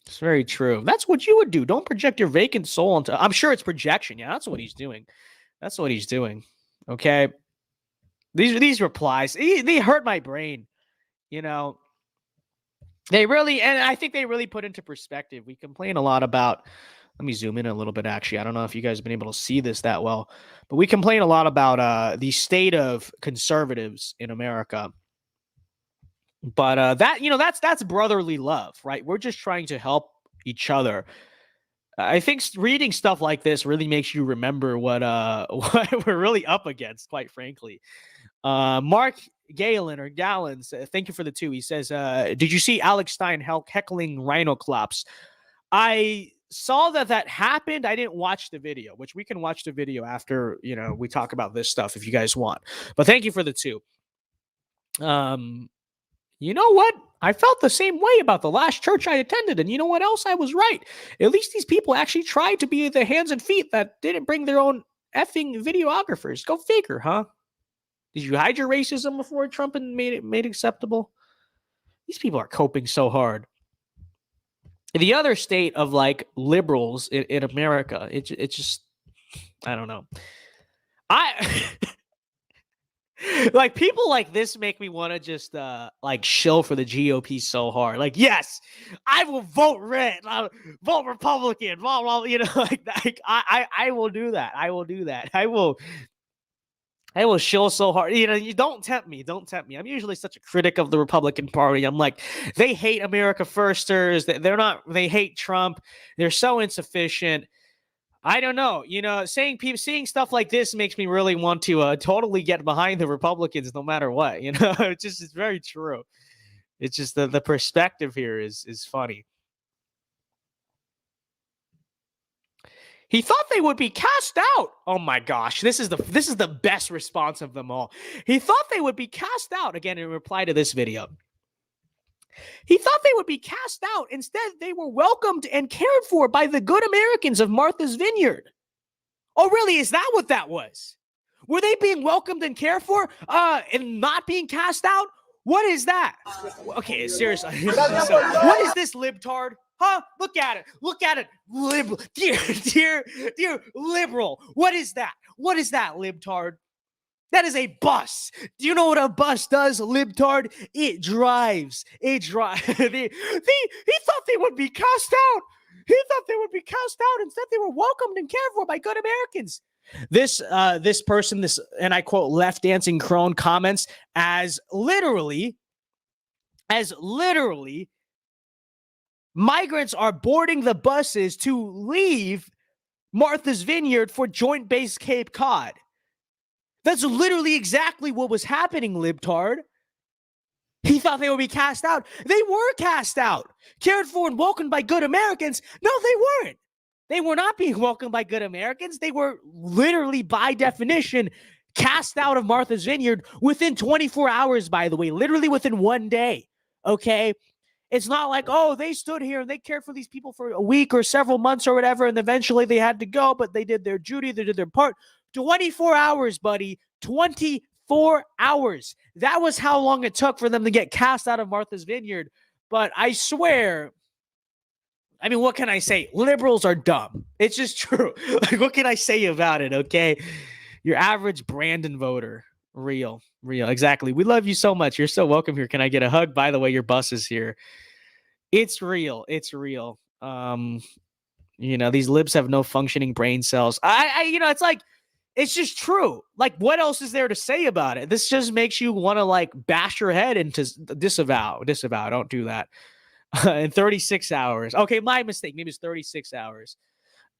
It's very true. That's what you would do. Don't project your vacant soul onto. I'm sure it's projection. Yeah, that's what he's doing. That's what he's doing. Okay. These replies, they hurt my brain. They really, and I think they really put into perspective. We complain a lot about. Let me zoom in a little bit. Actually, I don't know if you guys have been able to see this that well, but we complain a lot about the state of conservatives in America. But that's brotherly love, right? We're just trying to help each other I think reading stuff like this really makes you remember what what we're really up against, quite frankly. Mark Galen or Gallons, thank you for the 2. He says, did you see Alex Stein heckling Rhinoclops? I saw that happened. I didn't watch the video, which we can watch the video after, we talk about this stuff if you guys want. But thank you for the 2. You know what? I felt the same way about the last church I attended. And you know what else? I was right. At least these people actually tried to be the hands and feet that didn't bring their own effing videographers. Go figure, huh? Did you hide your racism before Trump and made it acceptable? These people are coping so hard. The other state of like liberals in America, it's just, I don't know. Like people like this make me want to just like shill for the GOP so hard. Like, yes, I will vote red, I'll vote Republican, blah blah. Like I will do that. I will do that. I will shill so hard. You don't tempt me. Don't tempt me. I'm usually such a critic of the Republican Party. I'm like, they hate America firsters. They hate Trump. They're so insufficient. I don't know. Seeing stuff like this makes me really want to totally get behind the Republicans no matter what. It's very true. It's just the perspective here is funny. He thought they would be cast out. Oh my gosh, this is the best response of them all. He thought they would be cast out. Again, in reply to this video. He thought they would be cast out. Instead, they were welcomed and cared for by the good Americans of Martha's Vineyard. Oh, really? Is that what that was? Were they being welcomed and cared for and not being cast out? What is that? Okay, seriously. What is this libtard? Huh? Look at it. Look at it. Dear liberal. What is that? What is that, libtard? That is a bus. Do you know what a bus does, libtard? It drives. It drives. He thought they would be cast out. He thought they would be cast out. Instead, they were welcomed and cared for by good Americans. This person, and I quote, left dancing crone comments as literally, migrants are boarding the buses to leave Martha's Vineyard for Joint Base Cape Cod. That's literally exactly what was happening, libtard. He thought they would be cast out. They were cast out, cared for and welcomed by good Americans. No, they weren't. They were not being welcomed by good Americans. They were literally, by definition, cast out of Martha's Vineyard within 24 hours, by the way, literally within one day. Okay? It's not like, oh, they stood here and they cared for these people for a week or several months or whatever, and eventually they had to go, but they did their duty, they did their part. 24 hours, buddy. 24 hours. That was how long it took for them to get cast out of Martha's Vineyard. But I swear, I mean, what can I say? Liberals are dumb. It's just true. Like, what can I say about it, okay? Your average Brandon voter. Real. Exactly. We love you so much. You're so welcome here. Can I get a hug? By the way, your bus is here. It's real. These libs have no functioning brain cells. It's like, it's just true. Like, what else is there to say about it? This just makes you want to like bash your head into disavow. Don't do that. In 36 hours. Okay, my mistake. Maybe it's 36 hours.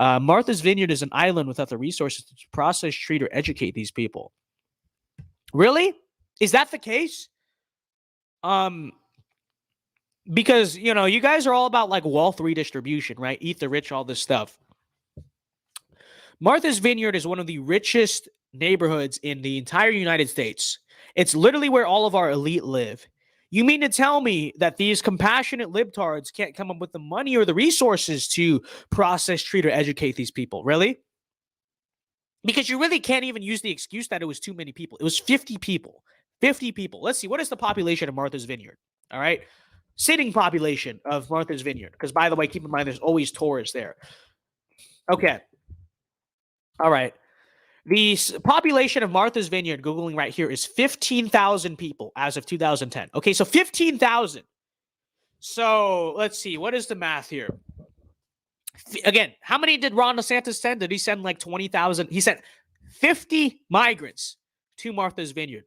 Martha's Vineyard is an island without the resources to process, treat, or educate these people. Really? Is that the case? Because, you guys are all about like wealth redistribution, right? Eat the rich, all this stuff. Martha's Vineyard is one of the richest neighborhoods in the entire United States. It's literally where all of our elite live. You mean to tell me that these compassionate libtards can't come up with the money or the resources to process, treat, or educate these people? Really? Because you really can't even use the excuse that it was too many people. It was 50 people. 50 people. Let's see. What is the population of Martha's Vineyard? All right. Sitting population of Martha's Vineyard. Because, by the way, keep in mind, there's always tourists there. Okay. All right. The population of Martha's Vineyard, Googling right here, is 15,000 people as of 2010. Okay, so 15,000. So let's see. What is the math here? Again, how many did Ron DeSantis send? Did he send like 20,000? He sent 50 migrants to Martha's Vineyard.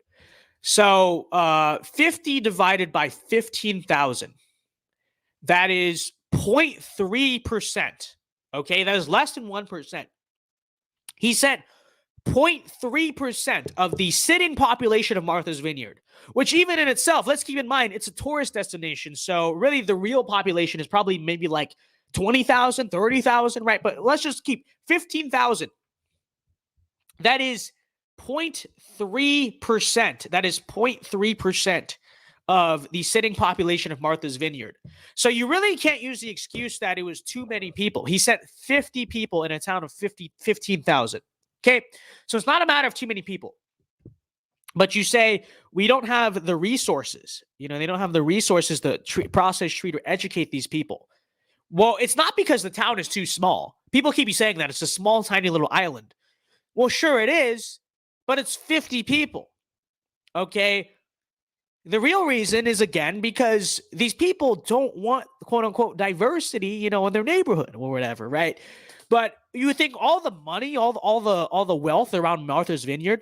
So 50 divided by 15,000. That is 0.3%. Okay, that is less than 1%. He said 0.3% of the sitting population of Martha's Vineyard, which even in itself, let's keep in mind, it's a tourist destination. So really the real population is probably maybe like 20,000, 30,000, right? But let's just keep 15,000. That is 0.3%. That is 0.3% of the sitting population of Martha's Vineyard. So you really can't use the excuse that it was too many people. He said 50 people in a town of 15,000. Okay, so it's not a matter of too many people. But you say, we don't have the resources. You know, they don't have the resources to process, treat, or educate these people. Well, it's not because the town is too small. People keep saying that. It's a small, tiny little island. Well, sure it is, but it's 50 people. Okay? The real reason is, again, because these people don't want, quote unquote, diversity, you know, in their neighborhood or whatever, right? But you think all the money, all the wealth around Martha's Vineyard,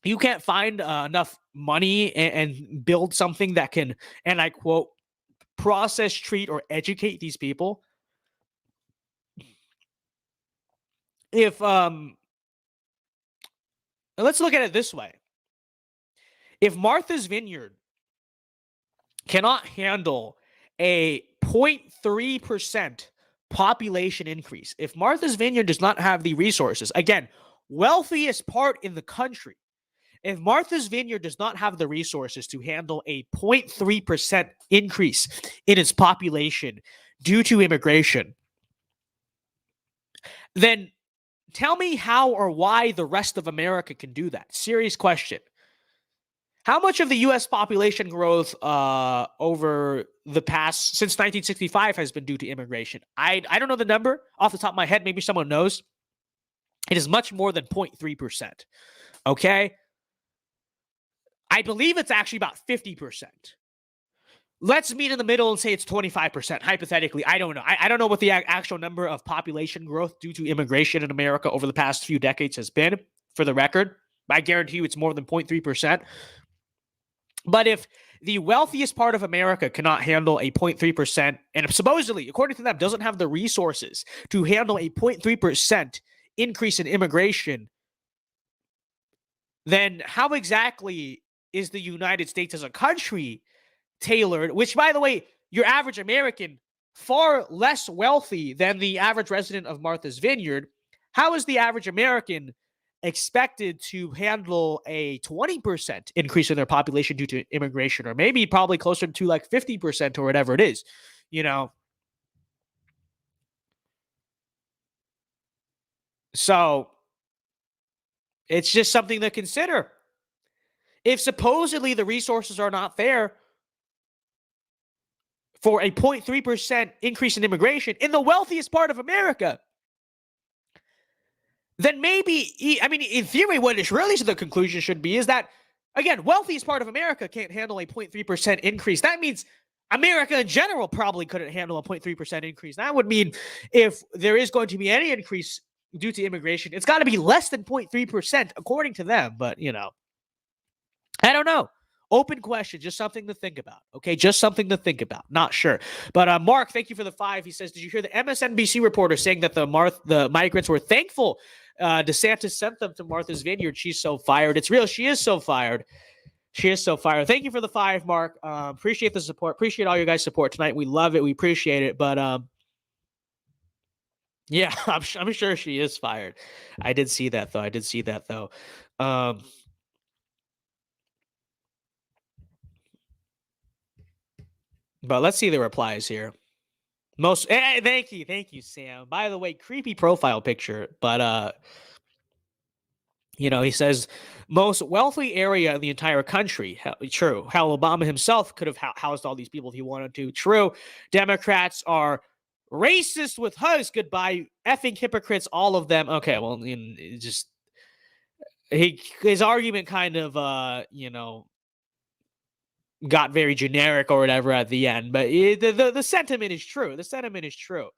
you can't find enough money and build something that can, and I quote, process, treat, or educate these people. If let's look at it this way. If Martha's Vineyard cannot handle a 0.3% population increase, if Martha's Vineyard does not have the resources, again, wealthiest part in the country, if Martha's Vineyard does not have the resources to handle a 0.3% increase in its population due to immigration, then tell me how or why the rest of America can do that. Serious question. How much of the U.S. population growth over the past, since 1965, has been due to immigration? I don't know the number off the top of my head. Maybe someone knows. It is much more than 0.3%. Okay? I believe it's actually about 50%. Let's meet in the middle and say it's 25%. Hypothetically, I don't know. I don't know what the actual number of population growth due to immigration in America over the past few decades has been, for the record. I guarantee you it's more than 0.3%. But if the wealthiest part of America cannot handle a 0.3%, and supposedly, according to them, doesn't have the resources to handle a 0.3% increase in immigration, then how exactly is the United States as a country tailored, which, by the way, your average American, far less wealthy than the average resident of Martha's Vineyard, how is the average American expected to handle a 20% increase in their population due to immigration, or maybe probably closer to like 50% or whatever it is, you know? So it's just something to consider. If supposedly the resources are not there for a 0.3% increase in immigration in the wealthiest part of America, then maybe, I mean, in theory, what it really the conclusion should be is that, again, wealthiest part of America can't handle a 0.3% increase. That means America in general probably couldn't handle a 0.3% increase. That would mean if there is going to be any increase due to immigration, it's got to be less than 0.3%, according to them. But, you know, I don't know. Open question, just something to think about. Okay, just something to think about. Not sure. But Mark, thank you for the 5. He says, did you hear the MSNBC reporter saying that the migrants were thankful DeSantis sent them to Martha's Vineyard? She's so fired. It's real. She is so fired. She is so fired. Thank you for the 5, Mark. Appreciate the support. Appreciate all your guys' support tonight. We love it. We appreciate it. But yeah, I'm sure she is fired. I did see that, though. But let's see the replies here. Thank you, Sam. By the way, creepy profile picture, but you know, he says most wealthy area in the entire country. True. Hell, Obama himself could have housed all these people if he wanted to. True. Democrats are racist with hugs. Goodbye, effing hypocrites, all of them. Okay, well, just his argument kind of you know, got very generic or whatever at the end, but the sentiment is true. The sentiment is true.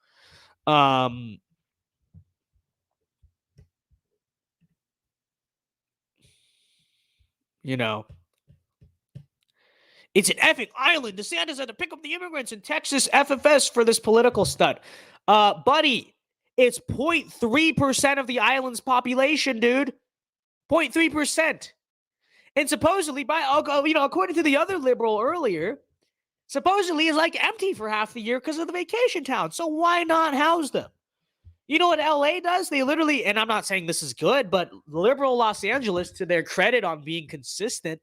You know, it's an effing island. DeSantis had to pick up the immigrants in Texas FFS for this political stunt. Buddy, It's 0.3% of the island's population, dude. 0.3%. And supposedly, according to the other liberal earlier, supposedly is like empty for half the year because of the vacation town. So why not house them? You know what LA does? They literally, and I'm not saying this is good, but liberal Los Angeles, to their credit on being consistent,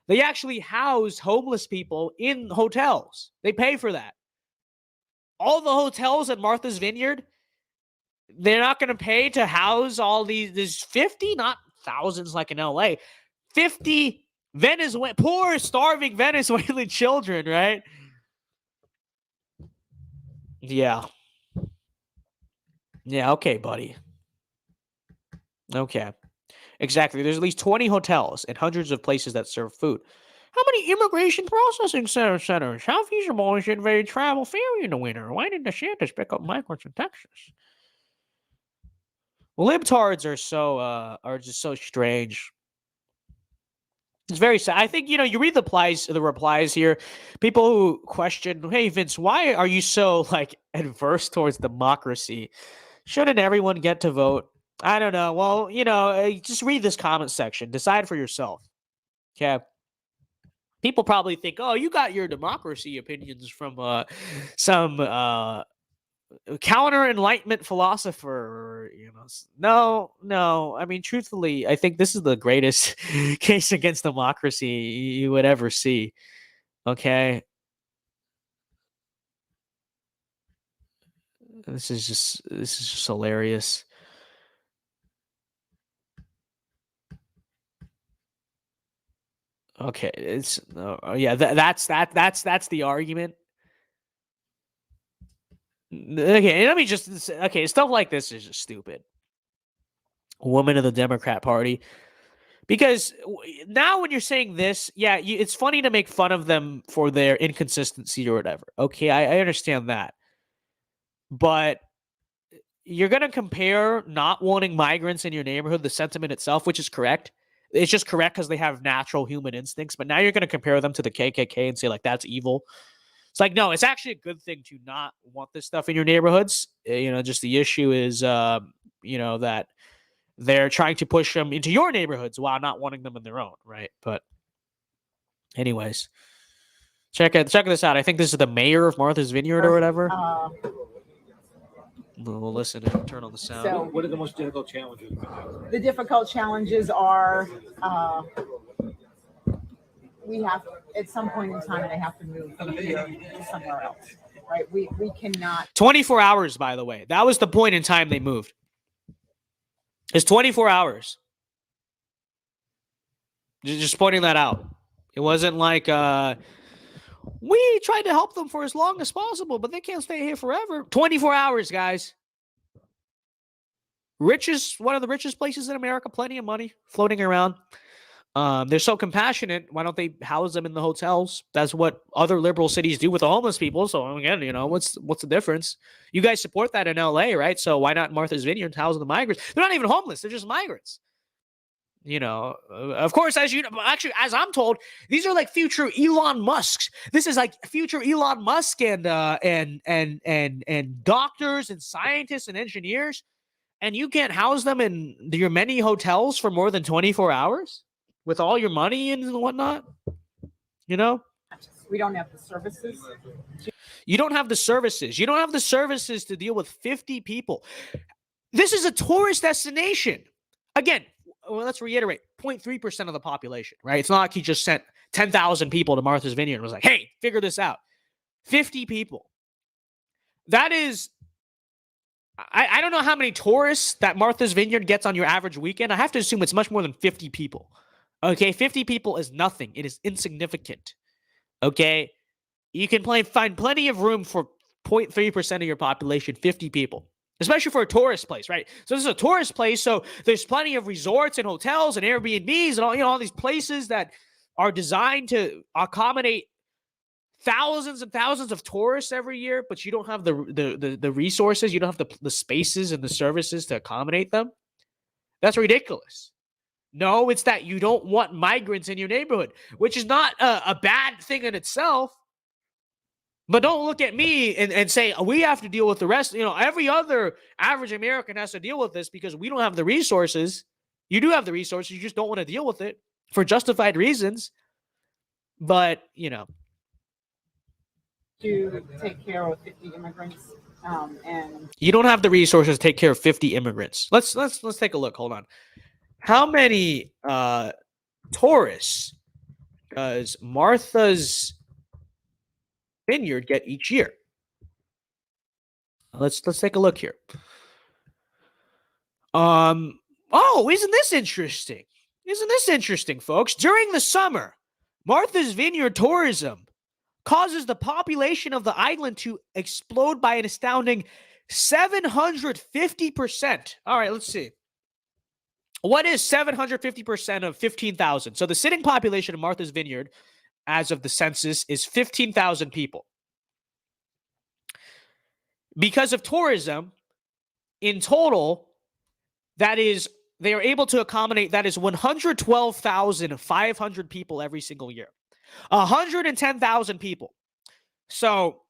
they actually house homeless people in hotels. They pay for that. All the hotels at Martha's Vineyard, they're not going to pay to house all these 50, not thousands like in LA, 50 poor, starving Venezuelan children, right? Yeah. Yeah, okay, buddy. Okay. Exactly. There's at least 20 hotels and hundreds of places that serve food. How many immigration processing centers? How feasible is it to travel ferry in the winter? Why did DeSantis pick up migrants in Texas? Libtards are just so strange. It's very sad. I think, you read the replies here. People who question, hey, Vince, why are you so adverse towards democracy? Shouldn't everyone get to vote? I don't know. Well, just read this comment section. Decide for yourself. Okay. People probably think, oh, you got your democracy opinions from some counter enlightenment philosopher. No. I mean, truthfully, I think this is the greatest case against democracy you would ever see. Okay. This is just hilarious. Okay, that's the argument. Okay, let me just stuff like this is just stupid. Woman of the Democrat Party, because now when you're saying this, it's funny to make fun of them for their inconsistency or whatever. Okay, I understand that, but you're gonna compare not wanting migrants in your neighborhood, the sentiment itself, which is correct. It's just correct because they have natural human instincts. But now you're going to compare them to the KKK and say that's evil. It's no, it's actually a good thing to not want this stuff in your neighborhoods. Just the issue is, that they're trying to push them into your neighborhoods while not wanting them in their own, right? But anyways, check this out. I think this is the mayor of Martha's Vineyard or whatever. We'll listen and turn on the sound. So, what are the most difficult challenges? The difficult challenges are we have, at some point in time, they have to move from here to somewhere else, right? We cannot. 24 hours, by the way. That was the point in time they moved. It's 24 hours. Just pointing that out. It wasn't like we tried to help them for as long as possible, but they can't stay here forever. 24 hours, guys. One of the richest places in America, plenty of money floating around. They're so compassionate. Why don't they house them in the hotels? That's what other liberal cities do with the homeless people. So again, what's the difference? You guys support that in LA, right? So why not Martha's Vineyard house the migrants? They're not even homeless. They're just migrants. Of course, as I'm told, these are future Elon Musks. This is future Elon Musk and doctors and scientists and engineers, and you can't house them in your many hotels for more than 24 hours with all your money and whatnot. We don't have the services. You don't have the services. You don't have the services to deal with 50 people. This is a tourist destination. Again, let's reiterate, 0.3% of the population, right? It's not like he just sent 10,000 people to Martha's Vineyard and was like, hey, figure this out. 50 people. That is, I don't know how many tourists that Martha's Vineyard gets on your average weekend. I have to assume it's much more than 50 people. Okay, 50 people is nothing. It is insignificant. Okay? You can find plenty of room for 0.3% of your population, 50 people. Especially for a tourist place, right? So this is a tourist place, so there's plenty of resorts and hotels and Airbnbs and all these places that are designed to accommodate thousands and thousands of tourists every year, but you don't have the resources, you don't have the spaces and the services to accommodate them. That's ridiculous. No, it's that you don't want migrants in your neighborhood, which is not a bad thing in itself. But don't look at me and say, we have to deal with the rest. Every other average American has to deal with this because we don't have the resources. You do have the resources. You just don't want to deal with it for justified reasons. But, to take care of 50 immigrants, and you don't have the resources to take care of 50 immigrants. Let's take a look. Hold on. How many tourists does Martha's Vineyard get each year? Let's take a look here. Oh, isn't this interesting? Isn't this interesting, folks? During the summer, Martha's Vineyard tourism causes the population of the island to explode by an astounding 750%. All right, let's see. What is 750% of 15,000? So the sitting population of Martha's Vineyard, as of the census, is 15,000 people. Because of tourism, in total, they are able to accommodate, that is 112,500 people every single year. 110,000 people. So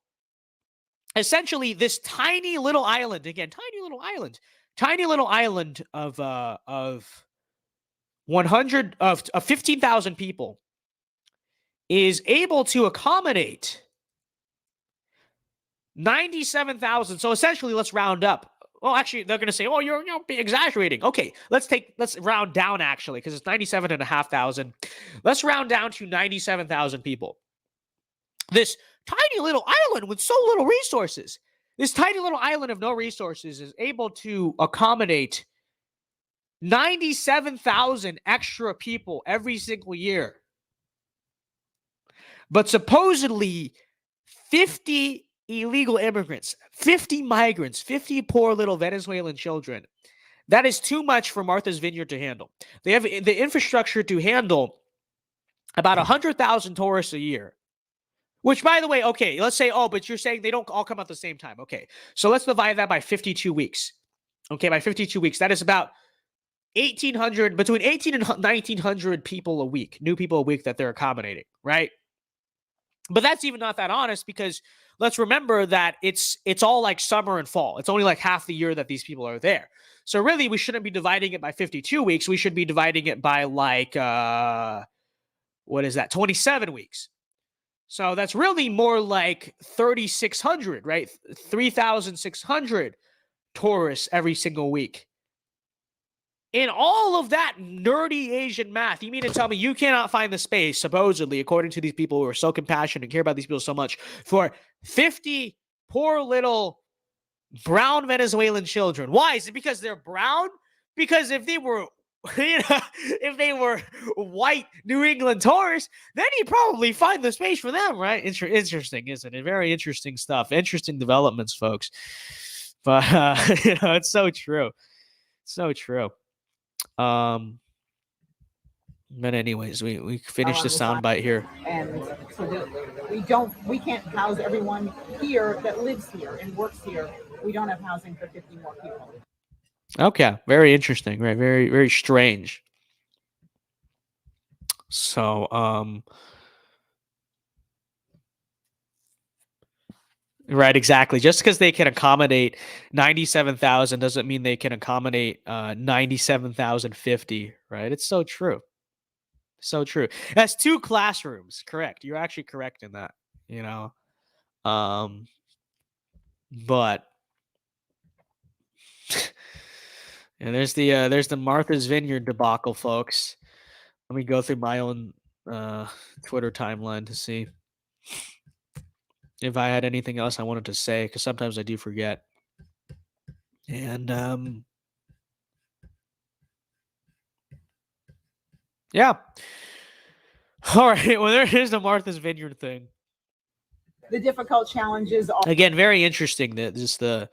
essentially, this tiny little island, again, tiny little island of 15,000 people is able to accommodate 97,000. So essentially, let's round up. Well, actually, they're going to say, "Oh, you're exaggerating." Okay, let's round down actually, because it's 97,500. Let's round down to 97,000 people. This tiny little island with so little resources, this tiny little island of no resources is able to accommodate 97,000 extra people every single year. But supposedly 50 illegal immigrants, 50 migrants, 50 poor little Venezuelan children. That is too much for Martha's Vineyard to handle. They have the infrastructure to handle about 100,000 tourists a year. Which, by the way, okay, let's say, but you're saying they don't all come at the same time. Okay, so let's divide that by 52 weeks. Okay, by 52 weeks, that is about 1,800, between 1,800 and 1,900 people a week, new people a week that they're accommodating, right? But that's even not that honest, because let's remember that it's all like summer and fall. It's only like half the year that these people are there. So really, we shouldn't be dividing it by 52 weeks. We should be dividing it by like, 27 weeks. So that's really more like 3,600, right? 3,600 tourists every single week. In all of that nerdy Asian math, you mean to tell me you cannot find the space, supposedly, according to these people who are so compassionate and care about these people so much, for 50 poor little brown Venezuelan children? Why? Is it because they're brown? Because if they were, if they were white New England tourists, then you'd probably find the space for them, right? Interesting, isn't it? Very interesting stuff. Interesting developments, folks. But it's so true. So true. But anyways, we finished the soundbite here. And so we can't house everyone here that lives here and works here. We don't have housing for 50 more people. Okay, very interesting, right? Very, very strange. So, right, exactly. Just because they can accommodate 97,000 doesn't mean they can accommodate 97,050, right? It's so true. So true. That's 2 classrooms. Correct. You're actually correct in that, but and there's the Martha's Vineyard debacle, folks. Let me go through my own Twitter timeline to see if I had anything else I wanted to say, because sometimes I do forget. And yeah. All right. Well, here's the Martha's Vineyard thing. The difficult challenges are, again, very interesting that just the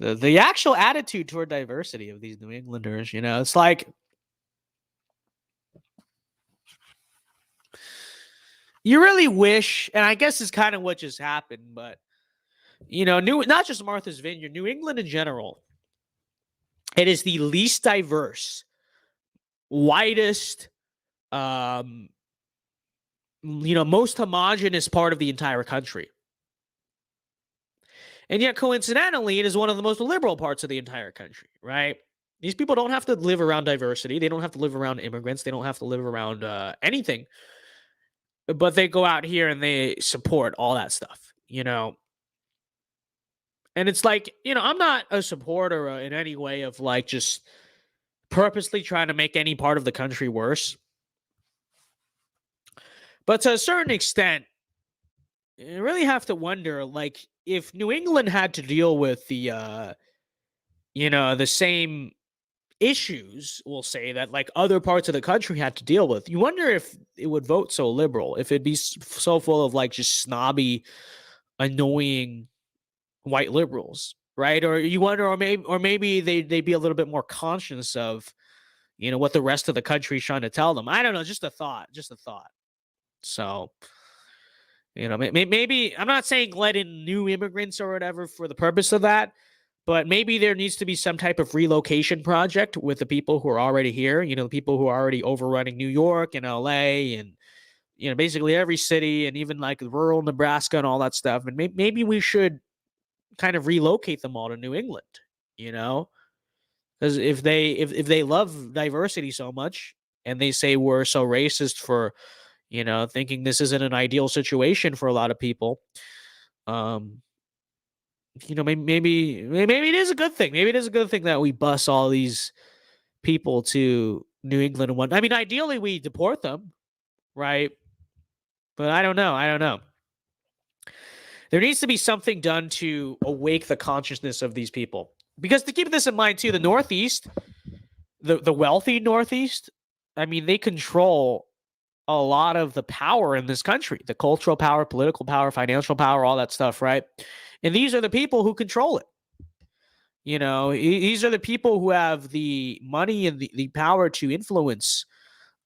actual attitude toward diversity of these New Englanders. It's like, you really wish, and I guess it's kind of what just happened, but not just Martha's Vineyard, New England in general, it is the least diverse, whitest, most homogenous part of the entire country. And yet, coincidentally, it is one of the most liberal parts of the entire country, right? These people don't have to live around diversity. They don't have to live around immigrants. They don't have to live around anything. But they go out here and they support all that stuff, And it's like, I'm not a supporter in any way of like just purposely trying to make any part of the country worse. But to a certain extent, you really have to wonder, like, if New England had to deal with the same issues, we'll say, that like other parts of the country had to deal with, you wonder if it would vote so liberal, if it'd be so full of like just snobby, annoying white liberals, right? Or you wonder, or maybe they'd be a little bit more conscious of, what the rest of the country is trying to tell them. I don't know, just a thought. So, maybe I'm not saying let in new immigrants or whatever for the purpose of that, but maybe there needs to be some type of relocation project with the people who are already here, the people who are already overrunning New York and LA and, basically every city and even like rural Nebraska and all that stuff. And maybe we should kind of relocate them all to New England, because if they love diversity so much and they say we're so racist for, thinking this isn't an ideal situation for a lot of people, maybe it is a good thing. Maybe it is a good thing that we bus all these people to New England and I mean, ideally we deport them, right? But I don't know. There needs to be something done to awake the consciousness of these people. Because to keep this in mind too, the Northeast, the wealthy Northeast, I mean, they control a lot of the power in this country, the cultural power, political power, financial power, all that stuff, right? And these are the people who control it. These are the people who have the money and the power to influence,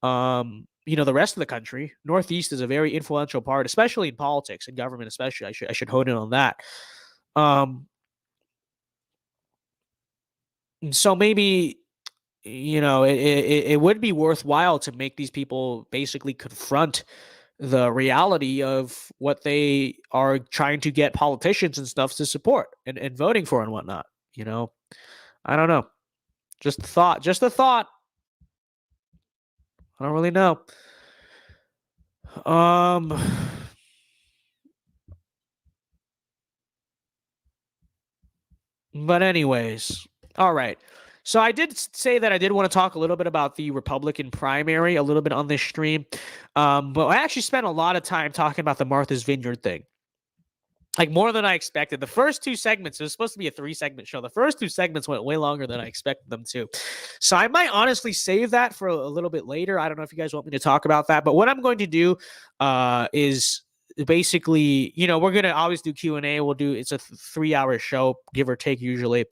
the rest of the country. Northeast is a very influential part, especially in politics and government, especially. I should hone in on that. So maybe, it would be worthwhile to make these people basically confront the reality of what they are trying to get politicians and stuff to support and voting for and whatnot. I don't know. Just a thought. I don't really know. But anyways, all right. So I did say that I did want to talk a little bit about the Republican primary a little bit on this stream. But I actually spent a lot of time talking about the Martha's Vineyard thing. Like more than I expected. The first two segments, it was supposed to be a 3-segment show. The first 2 segments went way longer than I expected them to. So I might honestly save that for a little bit later. I don't know if you guys want me to talk about that. But what I'm going to do is basically, we're going to always do Q&A. It's a 3-hour show, give or take usually.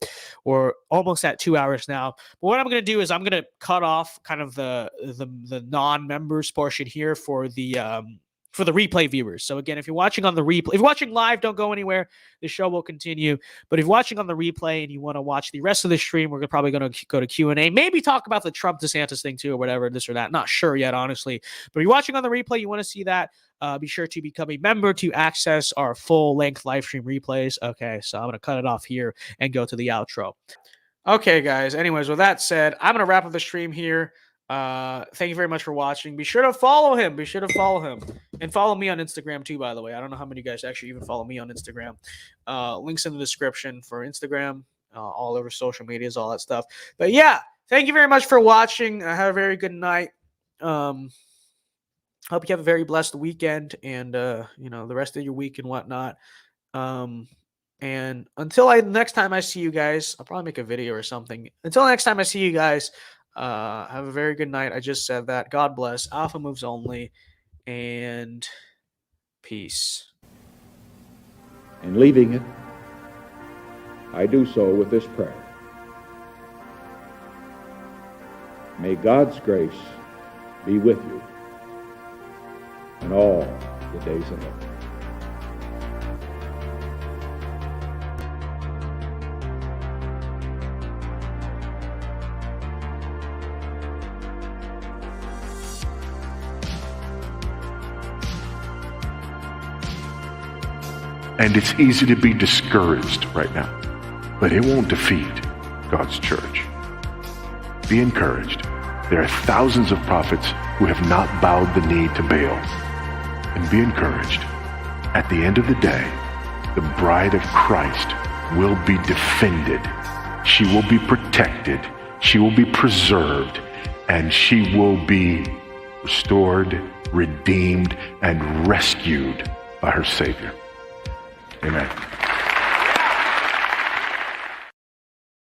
We're almost at 2 hours now. But what I'm going to do is I'm going to cut off kind of the non-members portion here for the replay viewers. So again, if you're watching on the replay, if you're watching live, don't go anywhere. The show will continue. But if you're watching on the replay and you want to watch the rest of the stream, we're probably going to go to Q&A. Maybe talk about the Trump DeSantis thing too, or whatever, this or that. Not sure yet, honestly. But if you're watching on the replay, you want to see that, be sure to become a member to access our full-length live stream replays. Okay, so I'm going to cut it off here and go to the outro. Okay, guys. Anyways, with that said, I'm going to wrap up the stream here. Thank you very much for watching. Be sure to follow him. And follow me on Instagram too, by the way. I don't know how many of you guys actually even follow me on Instagram. Links in the description for Instagram, all over social medias, all that stuff. But yeah, thank you very much for watching. Have a very good night. Hope you have a very blessed weekend and the rest of your week and whatnot. And until next time I see you guys, I'll probably make a video or something. Until next time I see you guys, have a very good night. I just said that. God bless. Alpha moves only. And peace. And leaving it, I do so with this prayer. May God's grace be with you in all the days ahead. And it's easy to be discouraged right now, but it won't defeat God's church. Be encouraged. There are thousands of prophets who have not bowed the knee to Baal. And be encouraged. At the end of the day, the bride of Christ will be defended. She will be protected. She will be preserved. And she will be restored, redeemed, and rescued by her Savior. Amen.